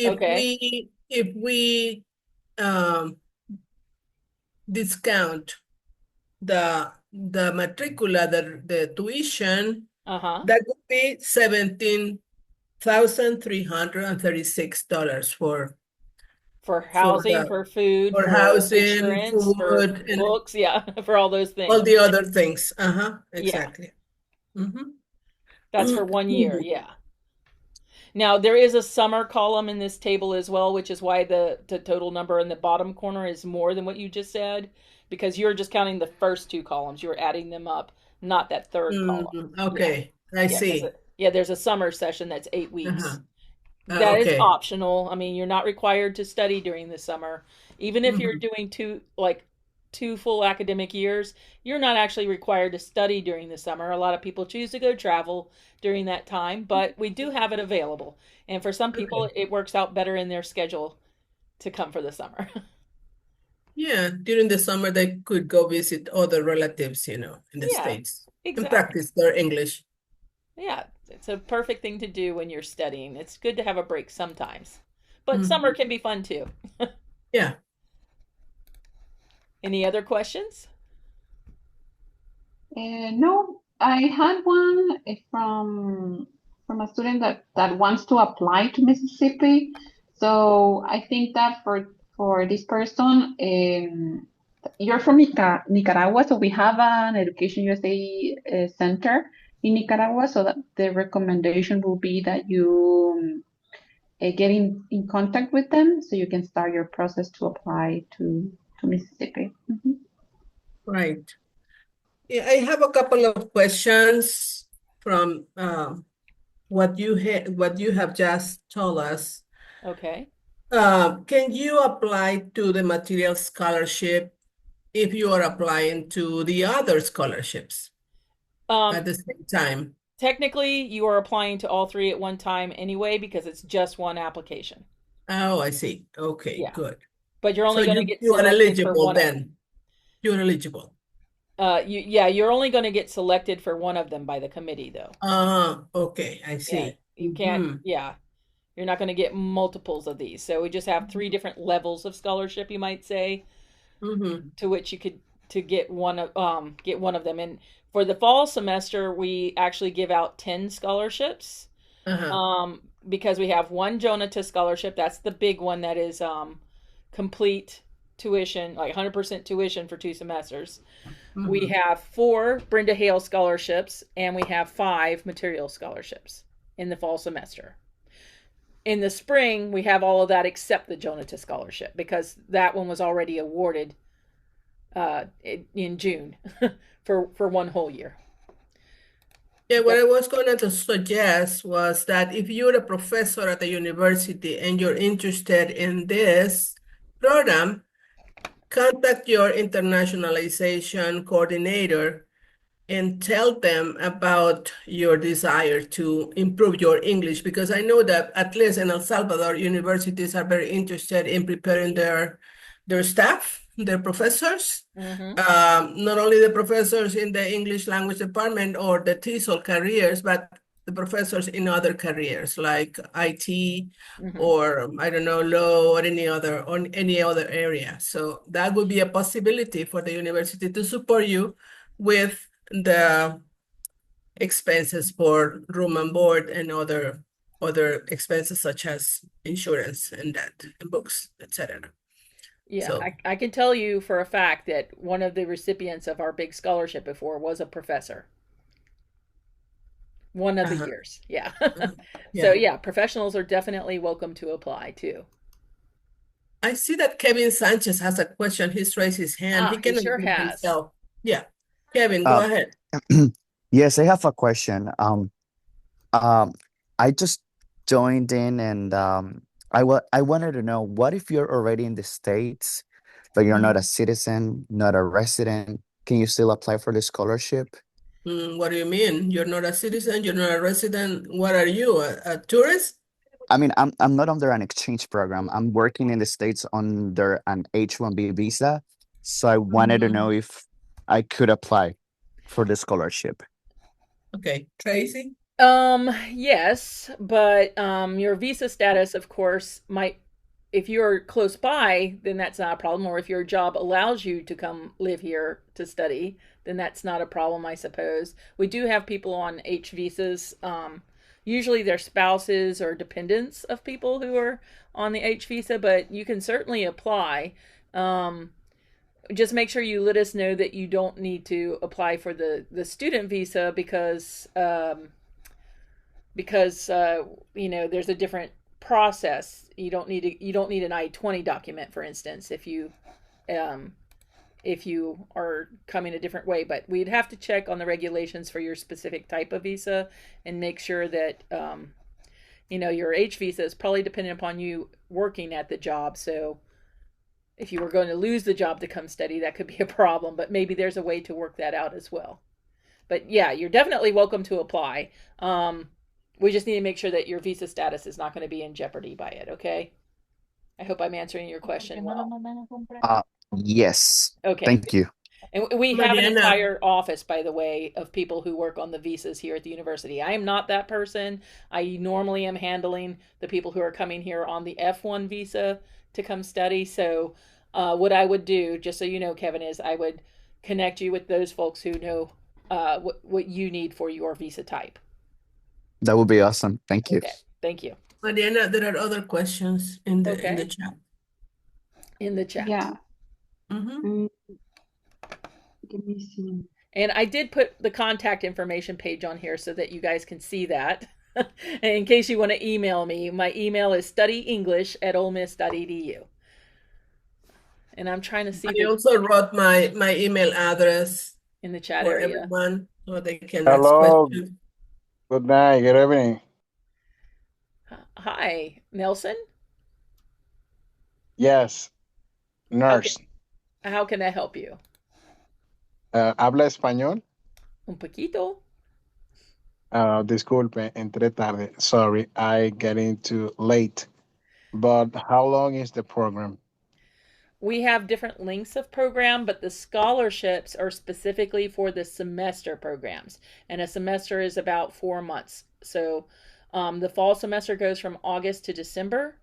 Okay. If we discount the matricula, the tuition, Uh-huh. that would be $17,336 For for housing, for food, for for housing, insurance, for food, and books, yeah, for all those all things. the other things. Yeah. Exactly. Mhm. That's for 1 year. Yeah. Now, there is a summer column in this table as well, which is why the total number in the bottom corner is more than what you just said, because you're just counting the first two columns. You're adding them up, not that third column. Yeah. Okay, I Yeah, because see. there's a summer session that's 8 weeks. Uh-huh. That is Okay. optional. I mean, you're not required to study during the summer. Even if you're Mhm. doing two full academic years, you're not actually required to study during the summer. A lot of people choose to go travel during that time, but we do have it available. And for some people, Okay. it works out better in their schedule to come for the summer. Yeah, during the summer they could go visit other relatives, in the Yeah, States and exactly. practice their English. Yeah, it's a perfect thing to do when you're studying. It's good to have a break sometimes. But summer Mhm. can be fun too. Yeah. Any other questions? No, I had one from a student that wants to apply to Mississippi. So I think that for this person, you're from Nicaragua, so we have an Education USA center in Nicaragua. So that the recommendation will be that you get in contact with them so you can start your process to apply to Mississippi. Mhm. Right. Yeah, I have a couple of questions from what you have just told us. Okay. Can you apply to the material scholarship if you are applying to the other scholarships Um, at the same time? Technically, you are applying to all three at one time anyway because it's just one application. Oh, I see. Okay, Yeah. good. But you're So only going to get you are selected for eligible one of them. then. You're eligible. You're only going to get selected for one of them by the committee, though. Okay, I Yeah, see. you can't. Mm-hmm. Yeah, you're not going to get multiples of these. So we just have three different levels of scholarship, you might say, Mm-hmm. to which you could to get one of them. And for the fall semester, we actually give out 10 scholarships. Uh-huh. Because we have one Jonata scholarship. That's the big one that is complete tuition, like 100% tuition for 2 semesters. We Mm-hmm. have 4 Brenda Hale scholarships, and we have 5 material scholarships in the fall semester. In the spring, we have all of that except the Jonata scholarship because that one was already awarded in June for one whole year. Yeah, what I was going to suggest was that if you're a professor at the university and you're interested in this program, contact your internationalization coordinator and tell them about your desire to improve your English, because I know that at least in El Salvador, universities are very interested in preparing their staff, their professors, Mm-hmm. not only the professors in the English language department or the TESOL careers, but the professors in other careers like IT Mhm. or I don't know, law or any other area. So that would be a possibility for the university to support you with the expenses for room and board and other expenses such as insurance and that and books, etc. Yeah, So I can tell you for a fact that one of the recipients of our big scholarship before was a professor. One of the uh-huh, years. Yeah. uh-huh, So yeah. yeah, professionals are definitely welcome to apply too. I see that Kevin Sanchez has a question. He's raised his hand. He Ah, he can sure unmute has. himself. Yeah. Kevin, go Uh, ahead. yes, I have a question. Um, I just joined in and I wanted to know what if you're already in the States, but you're not a citizen, not a resident, can you still apply for the scholarship? What do you mean? You're not a citizen, you're not a resident. What are you, a tourist? I mean, I'm not under an exchange program. I'm working in the States under an H-1B visa. So I wanted to know Mhm. if I could apply for the scholarship. Okay, Tracy? Yes, but your visa status, of course, might, if you're close by, then that's not a problem. Or if your job allows you to come live here to study, then that's not a problem, I suppose. We do have people on H visas. Usually they're spouses or dependents of people who are on the H visa, but you can certainly apply. Um, just make sure you let us know that you don't need to apply for the student visa because you know, there's a different process. You don't need an I-20 document, for instance, um, if you are coming a different way. But we'd have to check on the regulations for your specific type of visa and make sure that you know, your H visa is probably dependent upon you working at the job. So if you were going to lose the job to come study, that could be a problem. But maybe there's a way to work that out as well. But yeah, you're definitely welcome to apply. We just need to make sure that your visa status is not going to be in jeopardy by it, okay? I hope I'm answering your question well. Uh, yes. Okay. Thank you. And we have an Mariana, entire office, by the way, of people who work on the visas here at the university. I am not that person. I normally am handling the people who are coming here on the F1 visa to come study. So, what I would do, just so you know, Kevin, is I would connect you with those folks who know what you need for your visa type. That would be awesome. Thank you. Okay. Thank you. Mariana, there are other questions in the Okay. chat. In the chat. Yeah. Mhm. Mm, let me see. And I did put the contact information page on here so that you guys can see that. And in case you want to email me, my email is studyenglish@olemiss.edu. And I'm trying to see I the also wrote my email address in the chat for area. everyone so they can ask Hello, questions. good night, good evening. Hi, Nelson. Yes, nurse. How can I help you? ¿Habla español? Un poquito. Disculpe, entré tarde. Sorry, I get into late. But how long is the program? We have different lengths of program, but the scholarships are specifically for the semester programs. And a semester is about 4 months. So the fall semester goes from August to December,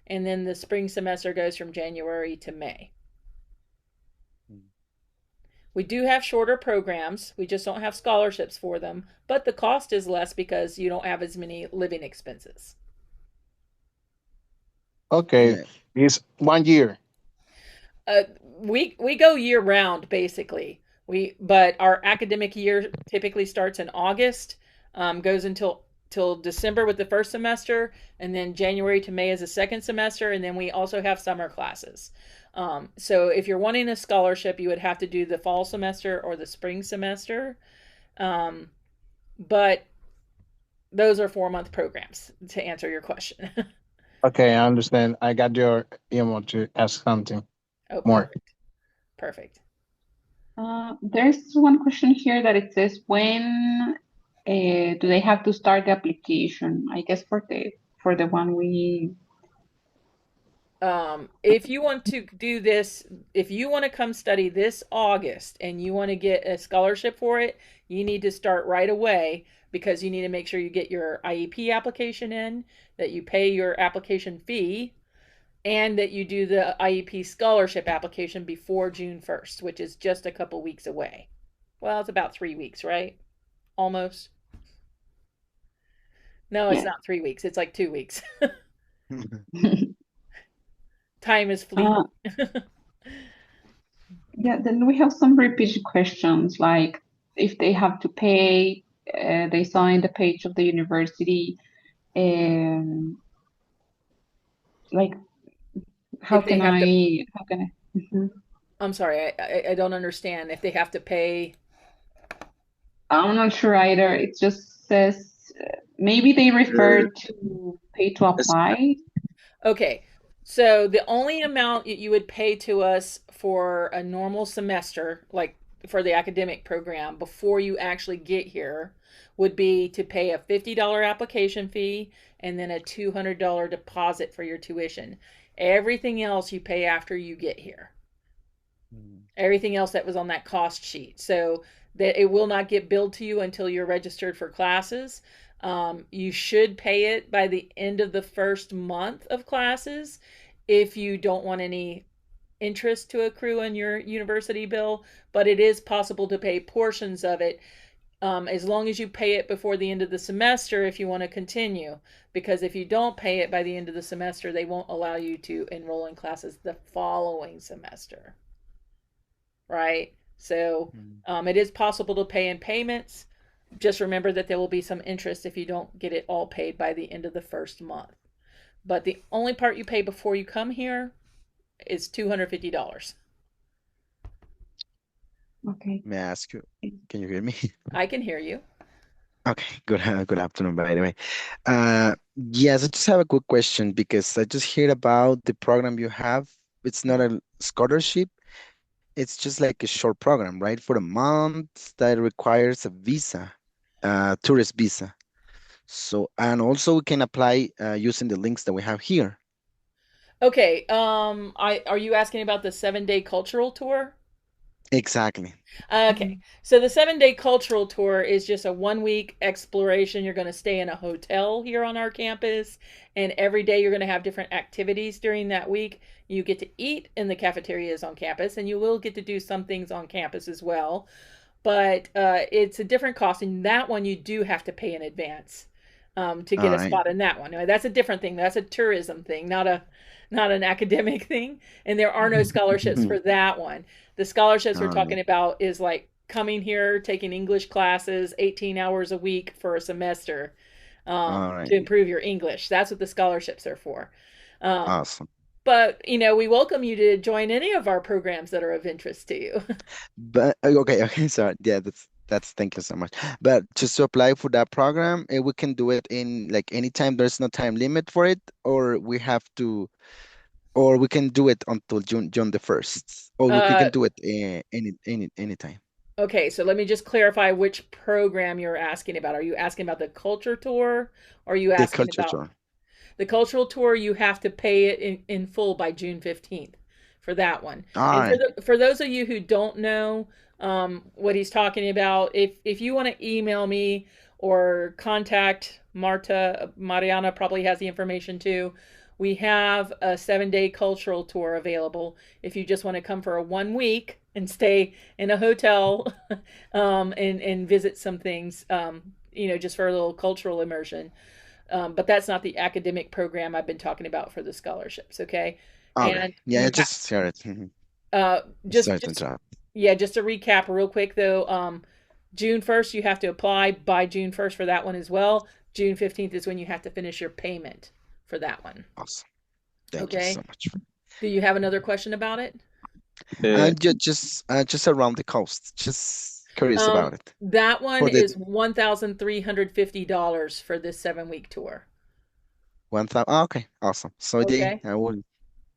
and then the spring semester goes from January to May. We do have shorter programs. We just don't have scholarships for them, but the cost is less because you don't have as many living expenses. Okay, it's 1 year. We go year round basically. But our academic year typically starts in August, goes till December with the first semester, and then January to May is the second semester, and then we also have summer classes. So if you're wanting a scholarship, you would have to do the fall semester or the spring semester. But those are 4-month programs, to answer your question. Okay, I understand. I got your email to ask something Oh, more. perfect. There's one question here that it says, when do they have to start the application? I guess for the one we If you want to do this, if you want to come study this August and you want to get a scholarship for it, you need to start right away because you need to make sure you get your IEP application in, that you pay your application fee, and that you do the IEP scholarship application before June 1st, which is just a couple weeks away. Well, it's about 3 weeks, right? Almost. No, it's Yes. not 3 weeks. It's like 2 weeks. Time is fleeting. Yeah, then we have some repeated questions like if they have to pay, they sign the page of the university, like If they have to, how can I? Mhm. I'm sorry, I don't understand. If they have to pay, I'm not sure either. It just says maybe they Uh, refer to pay to it's- apply. okay. So the only amount you would pay to us for a normal semester, like for the academic program, before you actually get here, would be to pay a $50 application fee and then a $200 deposit for your tuition. Everything else you pay after you get here. Everything else that was on that cost sheet. So that it will not get billed to you until you're registered for classes. You should pay it by the end of the first month of classes if you don't want any interest to accrue on your university bill, but it is possible to pay portions of it as long as you pay it before the end of the semester if you want to continue. Because if you don't pay it by the end of the semester, they won't allow you to enroll in classes the following semester. Right? So it is possible to pay in payments. Just remember that there will be some interest if you don't get it all paid by the end of the first month. But the only part you pay before you come here is $250. Okay. May I ask you, can you hear me? I can hear you. Okay, good afternoon, by the way. Yes, I just have a quick question because I just heard about the program you have. It's not a scholarship, it's just like a short program, right? For a month that requires a visa, tourist visa. So, and also we can apply using the links that we have here. Okay, are you asking about the 7-day cultural tour? Exactly. Okay, so the 7-day cultural tour is just a 1 week exploration. You're going to stay in a hotel here on our campus, and every day you're going to have different activities during that week. You get to eat in the cafeterias on campus, and you will get to do some things on campus as well. But it's a different cost, and that one you do have to pay in advance to All get a right. spot in that one. Now, that's a different thing. That's a tourism thing, not an academic thing. And there are no scholarships for that one. The scholarships we're All right. talking about is like coming here, taking English classes 18 hours a week for a semester All to right. improve your English. That's what the scholarships are for. Um, Awesome. but we welcome you to join any of our programs that are of interest to you. But okay, sorry. Yeah, that's thank you so much. But just to apply for that program, we can do it in like anytime. There's no time limit for it, or we have to, or we can do it until June the 1st, or we Uh, can do it anytime. okay, so let me just clarify which program you're asking about. Are you asking about the culture tour, or are you The asking culture about tour. the cultural tour? You have to pay it in full by June 15th for that one. All And right. for those of you who don't know what he's talking about, if you want to email me or contact Mariana probably has the information too. We have a 7-day cultural tour available if you just want to come for a 1 week and stay in a hotel and visit some things, just for a little cultural immersion. But that's not the academic program I've been talking about for the scholarships. Okay, Okay. and Yeah, I you just heard it. Mhm. just Sorry to just interrupt. yeah, just to recap real quick though. June 1st you have to apply by June 1st for that one as well. June 15th is when you have to finish your payment for that one. Awesome. Thank you so Okay. much. Do you have another question about it? And just around the coast. Just curious about it. That one For the is $1,350 for this 7-week tour. 1,000. Oh, okay, awesome. So yeah, Okay. I will.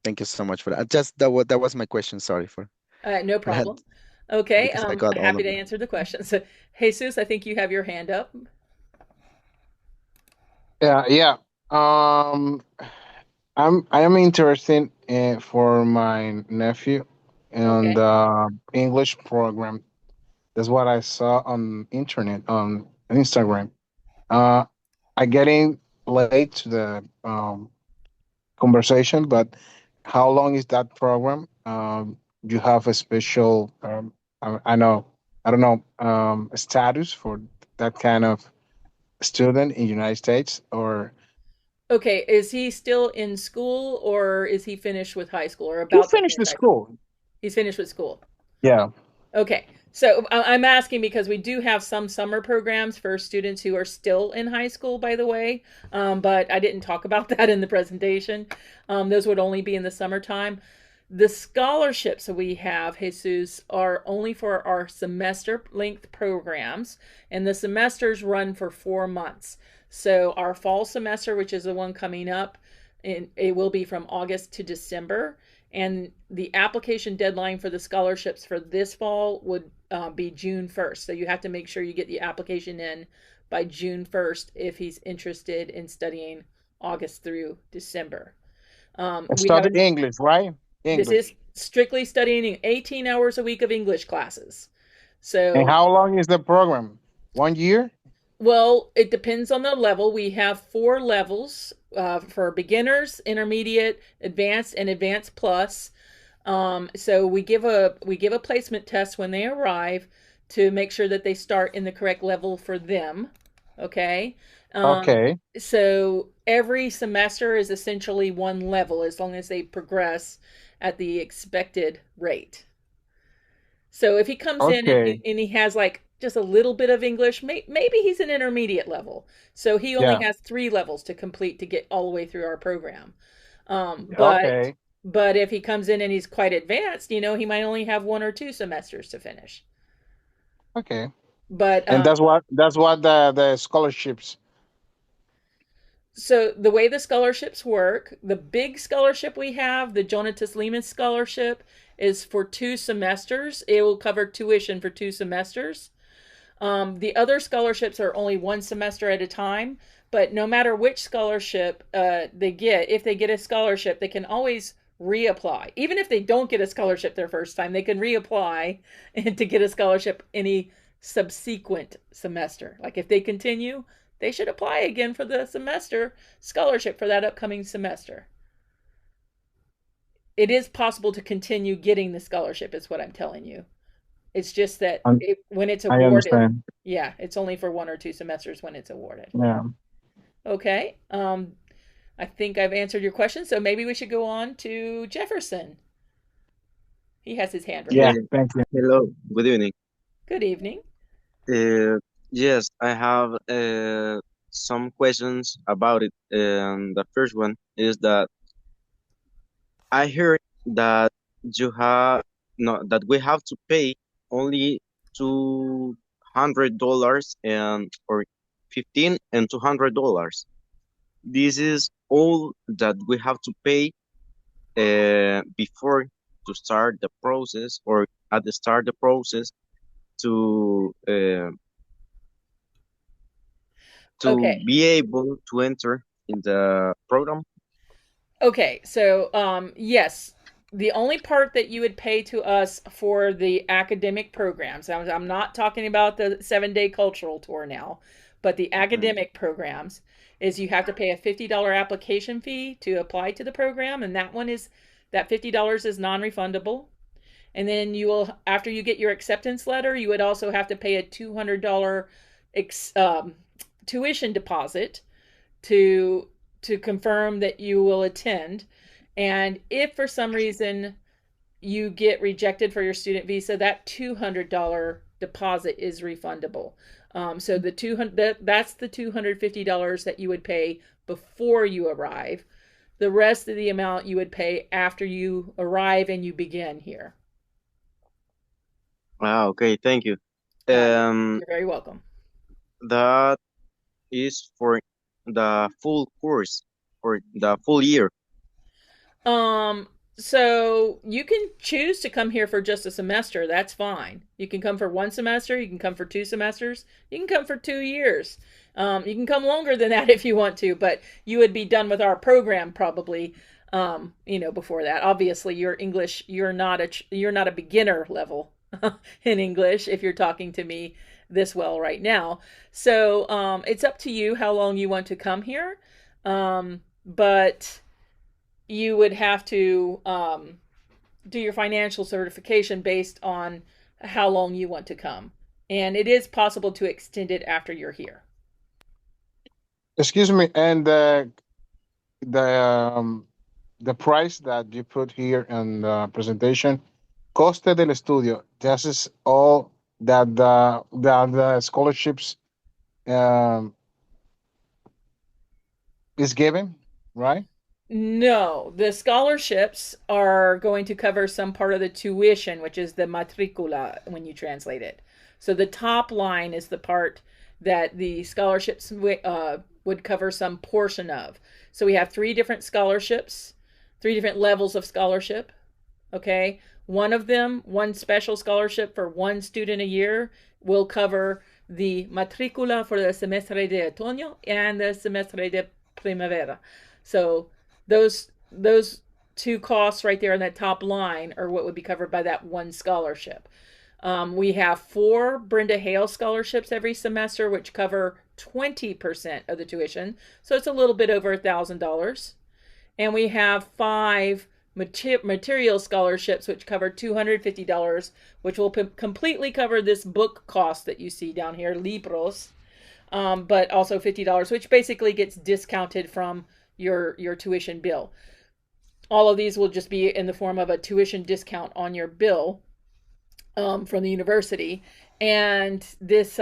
Thank you so much for that. Just that was my question. Sorry No for that problem. Okay. because I got all Happy of to them. answer the questions. So, Jesus, I think you have your hand up. Yeah. I am interested for my nephew in Okay. the English program. That's what I saw on internet on Instagram. Uh, I getting late to the conversation, but how long is that program? You have a special, I know, I don't know, status for that kind of student in United States, or Okay, is he still in school or is he finished with high school or he about to finished finish the high school? school? He's finished with school. Yeah. Okay, so I'm asking because we do have some summer programs for students who are still in high school, by the way, but I didn't talk about that in the presentation. Those would only be in the summertime. The scholarships that we have, Jesus, are only for our semester length programs, and the semesters run for 4 months. So our fall semester, which is the one coming up, it will be from August to December, and the application deadline for the scholarships for this fall would be June 1st. So you have to make sure you get the application in by June 1st if he's interested in studying August through December. We have Study English, right? this is English. strictly studying 18 hours a week of English classes. And So how long is the program? 1 year? well, it depends on the level. We have 4 levels for beginners, intermediate, advanced, and advanced plus. So we give a placement test when they arrive to make sure that they start in the correct level for them. Okay. Okay. So every semester is essentially one level as long as they progress at the expected rate. So if he comes in Okay. and he has like just a little bit of English, maybe he's an intermediate level. So he only Yeah. has 3 levels to complete to get all the way through our program. But Okay. but if he comes in and he's quite advanced, he might only have 1 or 2 semesters to finish. Okay. But And that's what the scholarships. so the way the scholarships work, the big scholarship we have, the Jonatas Lemus scholarship, is for 2 semesters. It will cover tuition for 2 semesters. The other scholarships are only 1 semester at a time, but no matter which scholarship they get, if they get a scholarship, they can always reapply. Even if they don't get a scholarship their first time, they can reapply to get a scholarship any subsequent semester. Like if they continue, they should apply again for the semester scholarship for that upcoming semester. It is possible to continue getting the scholarship, is what I'm telling you. It's just that Um, when it's I awarded, understand. yeah, it's only for 1 or 2 semesters when it's awarded. Yeah. Okay. I think I've answered your question, so maybe we should go on to Jefferson. He has his hand Yeah. raised. Uh, Thank you. Hello, good evening. Good evening. Uh, yes, I have some questions about it. The first one is that I heard that you have no that we have to pay only $200 and or 15 and $200. This is all that we have to pay before to start the process or at the start the process to to Okay. be able to enter in the program. Okay, so yes, the only part that you would pay to us for the academic programs, I'm not talking about the 7-day cultural tour now, but the Mhm. academic programs is you have to pay a $50 application fee to apply to the program, and that $50 is non-refundable. And then after you get your acceptance letter, you would also have to pay a $200 tuition deposit to confirm that you will attend. And if for some reason you get rejected for your student visa, that $200 deposit is refundable. So that's the $250 that you would pay before you arrive. The rest of the amount you would pay after you arrive and you begin here. Ah, okay, thank you. Uh, Um, you're very welcome. that is for the full course for the full year. Um, So you can choose to come here for just a semester. That's fine. You can come for one semester. You can come for 2 semesters. You can come for 2 years. You can come longer than that if you want to, but you would be done with our program probably. Before that. Obviously, your English, you're not a beginner level in English if you're talking to me this well right now. So it's up to you how long you want to come here. But you would have to do your financial certification based on how long you want to come. And it is possible to extend it after you're here. Excuse me, and the price that you put here in the presentation, coste del estudio. This is all that the scholarships um, is given, right? No, the scholarships are going to cover some part of the tuition, which is the matricula when you translate it. So the top line is the part that the scholarships would cover some portion of. So we have 3 different scholarships, 3 different levels of scholarship. Okay. One of them, one special scholarship for one student a year, will cover the matricula for the semestre de otoño and the semestre de primavera. So those 2 costs right there in that top line are what would be covered by that one scholarship. We have 4 Brenda Hale scholarships every semester, which cover 20% of the tuition. So it's a little bit over $1,000. And we have 5 material scholarships, which cover $250, which will completely cover this book cost that you see down here, libros, but also $50, which basically gets discounted from your tuition bill. All of these will just be in the form of a tuition discount on your bill from the university. And this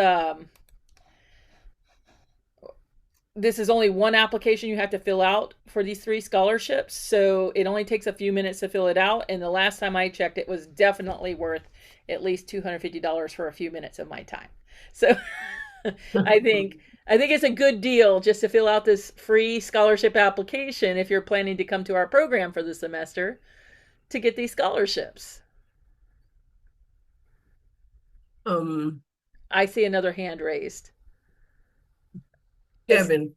is only one application you have to fill out for these 3 scholarships. So it only takes a few minutes to fill it out. And the last time I checked, it was definitely worth at least $250 for a few minutes of my time. So I think it's a good deal just to fill out this free scholarship application if you're planning to come to our program for the semester to get these scholarships. I see another hand raised. Kevin.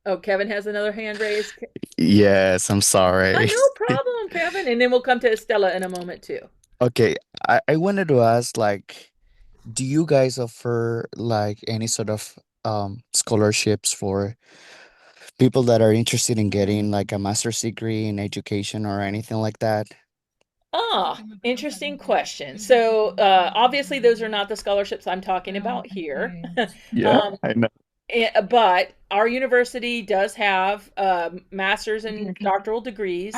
Oh, Kevin has another hand raised. Yes, I'm Oh, sorry. no problem, Kevin. And then we'll come to Estella in a moment too. Okay, I wanted to ask, like, do you guys offer like any sort of scholarships for people that are interested in getting like a master's degree in education or anything like that? Ah, interesting question. So obviously those are not the scholarships I'm talking about here. Yeah, Um, I know. but our university does have master's and doctoral degrees.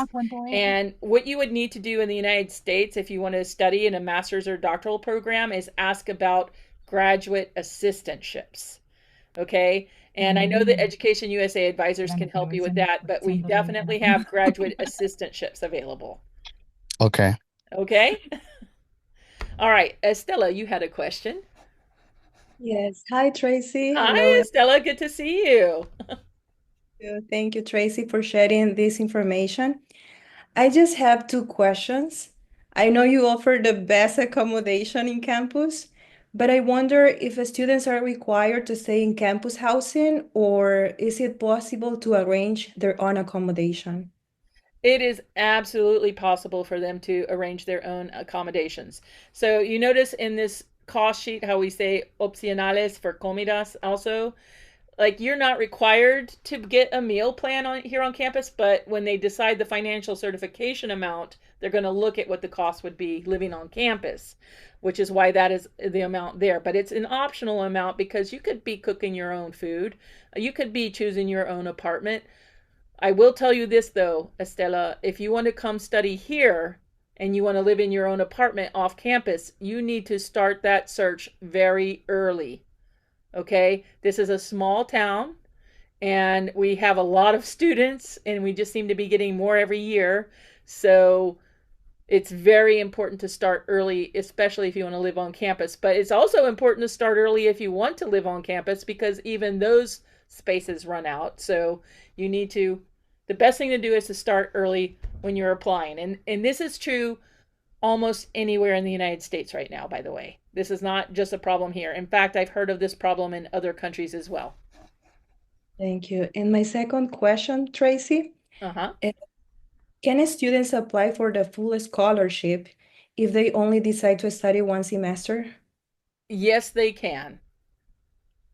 And what you would need to do in the United States if you want to study in a master's or doctoral program is ask about graduate assistantships. Okay. And I know that Education USA advisors can help you with that, but we definitely have graduate assistantships available. Okay. Okay. All right. Estella, you had a question. Yes. Hi, Tracy. Hi, Hello. Estella. Good to see you. Thank you, Tracy, for sharing this information. I just have 2 questions. I know you offer the best accommodation in campus, but I wonder if students are required to stay in campus housing, or is it possible to arrange their own accommodation? It is absolutely possible for them to arrange their own accommodations. So you notice in this cost sheet how we say opcionales for comidas also. Like you're not required to get a meal plan here on campus, but when they decide the financial certification amount, they're going to look at what the cost would be living on campus, which is why that is the amount there. But it's an optional amount because you could be cooking your own food. You could be choosing your own apartment. I will tell you this though, Estella, if you want to come study here and you want to live in your own apartment off campus, you need to start that search very early. Okay? This is a small town and we have a lot of students and we just seem to be getting more every year. So it's very important to start early, especially if you want to live on campus. But it's also important to start early if you want to live on campus because even those spaces run out. So you need to the best thing to do is to start early when you're applying. And this is true almost anywhere in the United States right now, by the way. This is not just a problem here. In fact, I've heard of this problem in other countries as well. Thank you. And my second question, Tracy, Uh-huh. can students apply for the full scholarship if they only decide to study one semester? Yes, they can.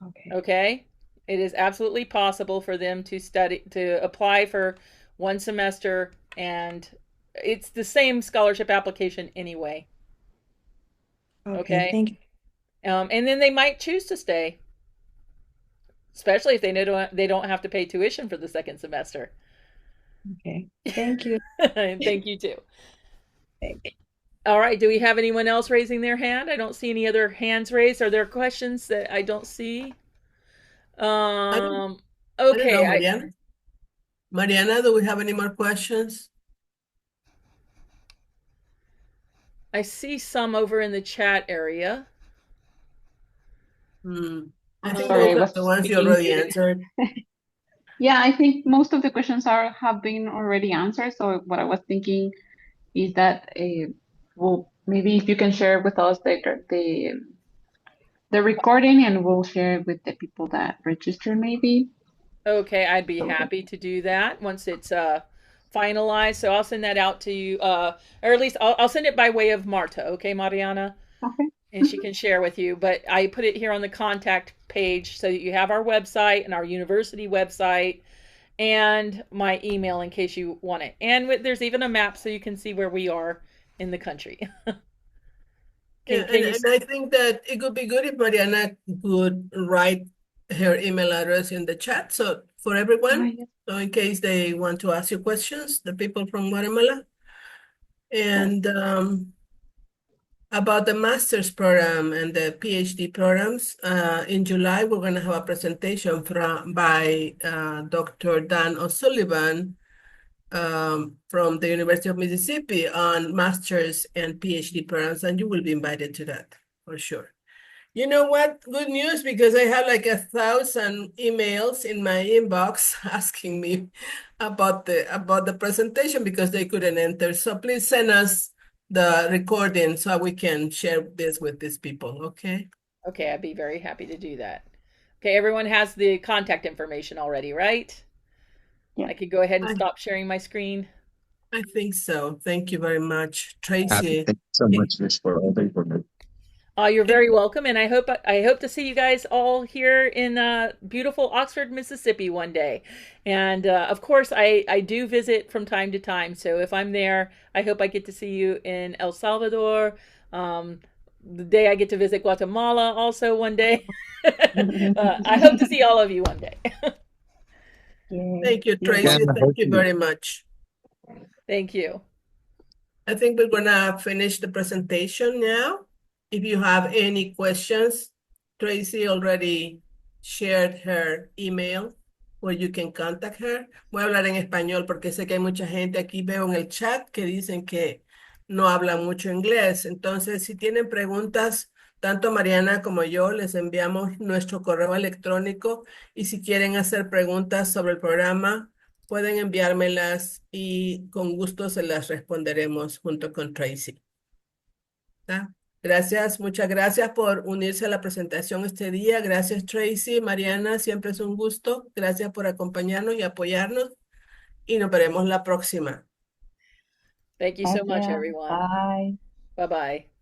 Okay. Okay? It is absolutely possible for them to apply for one semester, and it's the same scholarship application anyway. Okay, thank you. And then they might choose to stay, especially if they don't have to pay tuition for the second semester. Okay, thank you. Thank you too. Thank you. All right, do we have anyone else raising their hand? I don't see any other hands raised. Are there questions that I don't see? I don't Okay. know, Mariana. Mariana, do we have any more questions? I see some over in the chat area. I think Sorry, I those are was the ones you speaking already to- answered. Yeah, I think most of the questions have been already answered. So what I was thinking is that, well, maybe if you can share with us the recording, and we'll share it with the people that register, maybe. Okay, I'd be happy to do that once it's finalized. So I'll send that out to you, or at least I'll send it by way of Marta. Okay, Mariana? Okay. And she can share with you. But I put it here on the contact page so that you have our website and our university website and my email in case you want it. And there's even a map so you can see where we are in the country. Yeah, and I think that it would be good if Mariana could write her email address in the chat, so for everyone, yes. so in case they want to ask you questions, the people from Guatemala. And about the master's program and the PhD programs, in July, we're going to have a presentation by Dr. Dan O'Sullivan from the University of Mississippi on master's and PhD programs, and you will be invited to that for sure. You know what? Good news, because I have like 1,000 emails in my inbox asking me about the presentation because they couldn't enter. So please send us the recording so we can share this with these people, okay? Okay, I'd be very happy to do that. Okay, everyone has the contact information already, right? Yeah. I could go ahead and stop sharing my screen. I think so. Thank you very much, Tracy. Thank you so much, Miss, for all the information. You're very welcome, and I hope to see you guys all here in beautiful Oxford, Mississippi one day. And of course, I do visit from time to time. So if I'm there, I hope I get to see you in El Salvador. The day I get to visit Guatemala, also one day. I hope to see all of you one day. Thank you, Tracy. Yeah, Thank you very much. Thank you. I think we're gonna finish the presentation now. If you have any questions, Tracy already shared her email where you can contact her. Voy a hablar en español porque sé que hay mucha gente aquí, veo en el chat que dicen que no hablan mucho inglés. Entonces, si tienen preguntas, tanto Mariana como yo les enviamos nuestro correo electrónico, y si quieren hacer preguntas sobre el programa, pueden enviármelas y con gusto se las responderemos junto con Tracy. ¿Tá? Gracias, muchas gracias por unirse a la presentación este día. Gracias, Tracy, Mariana, siempre es un gusto. Gracias por acompañarnos y apoyarnos, y nos veremos la próxima. Thank you so much, everyone. Bye. Bye-bye.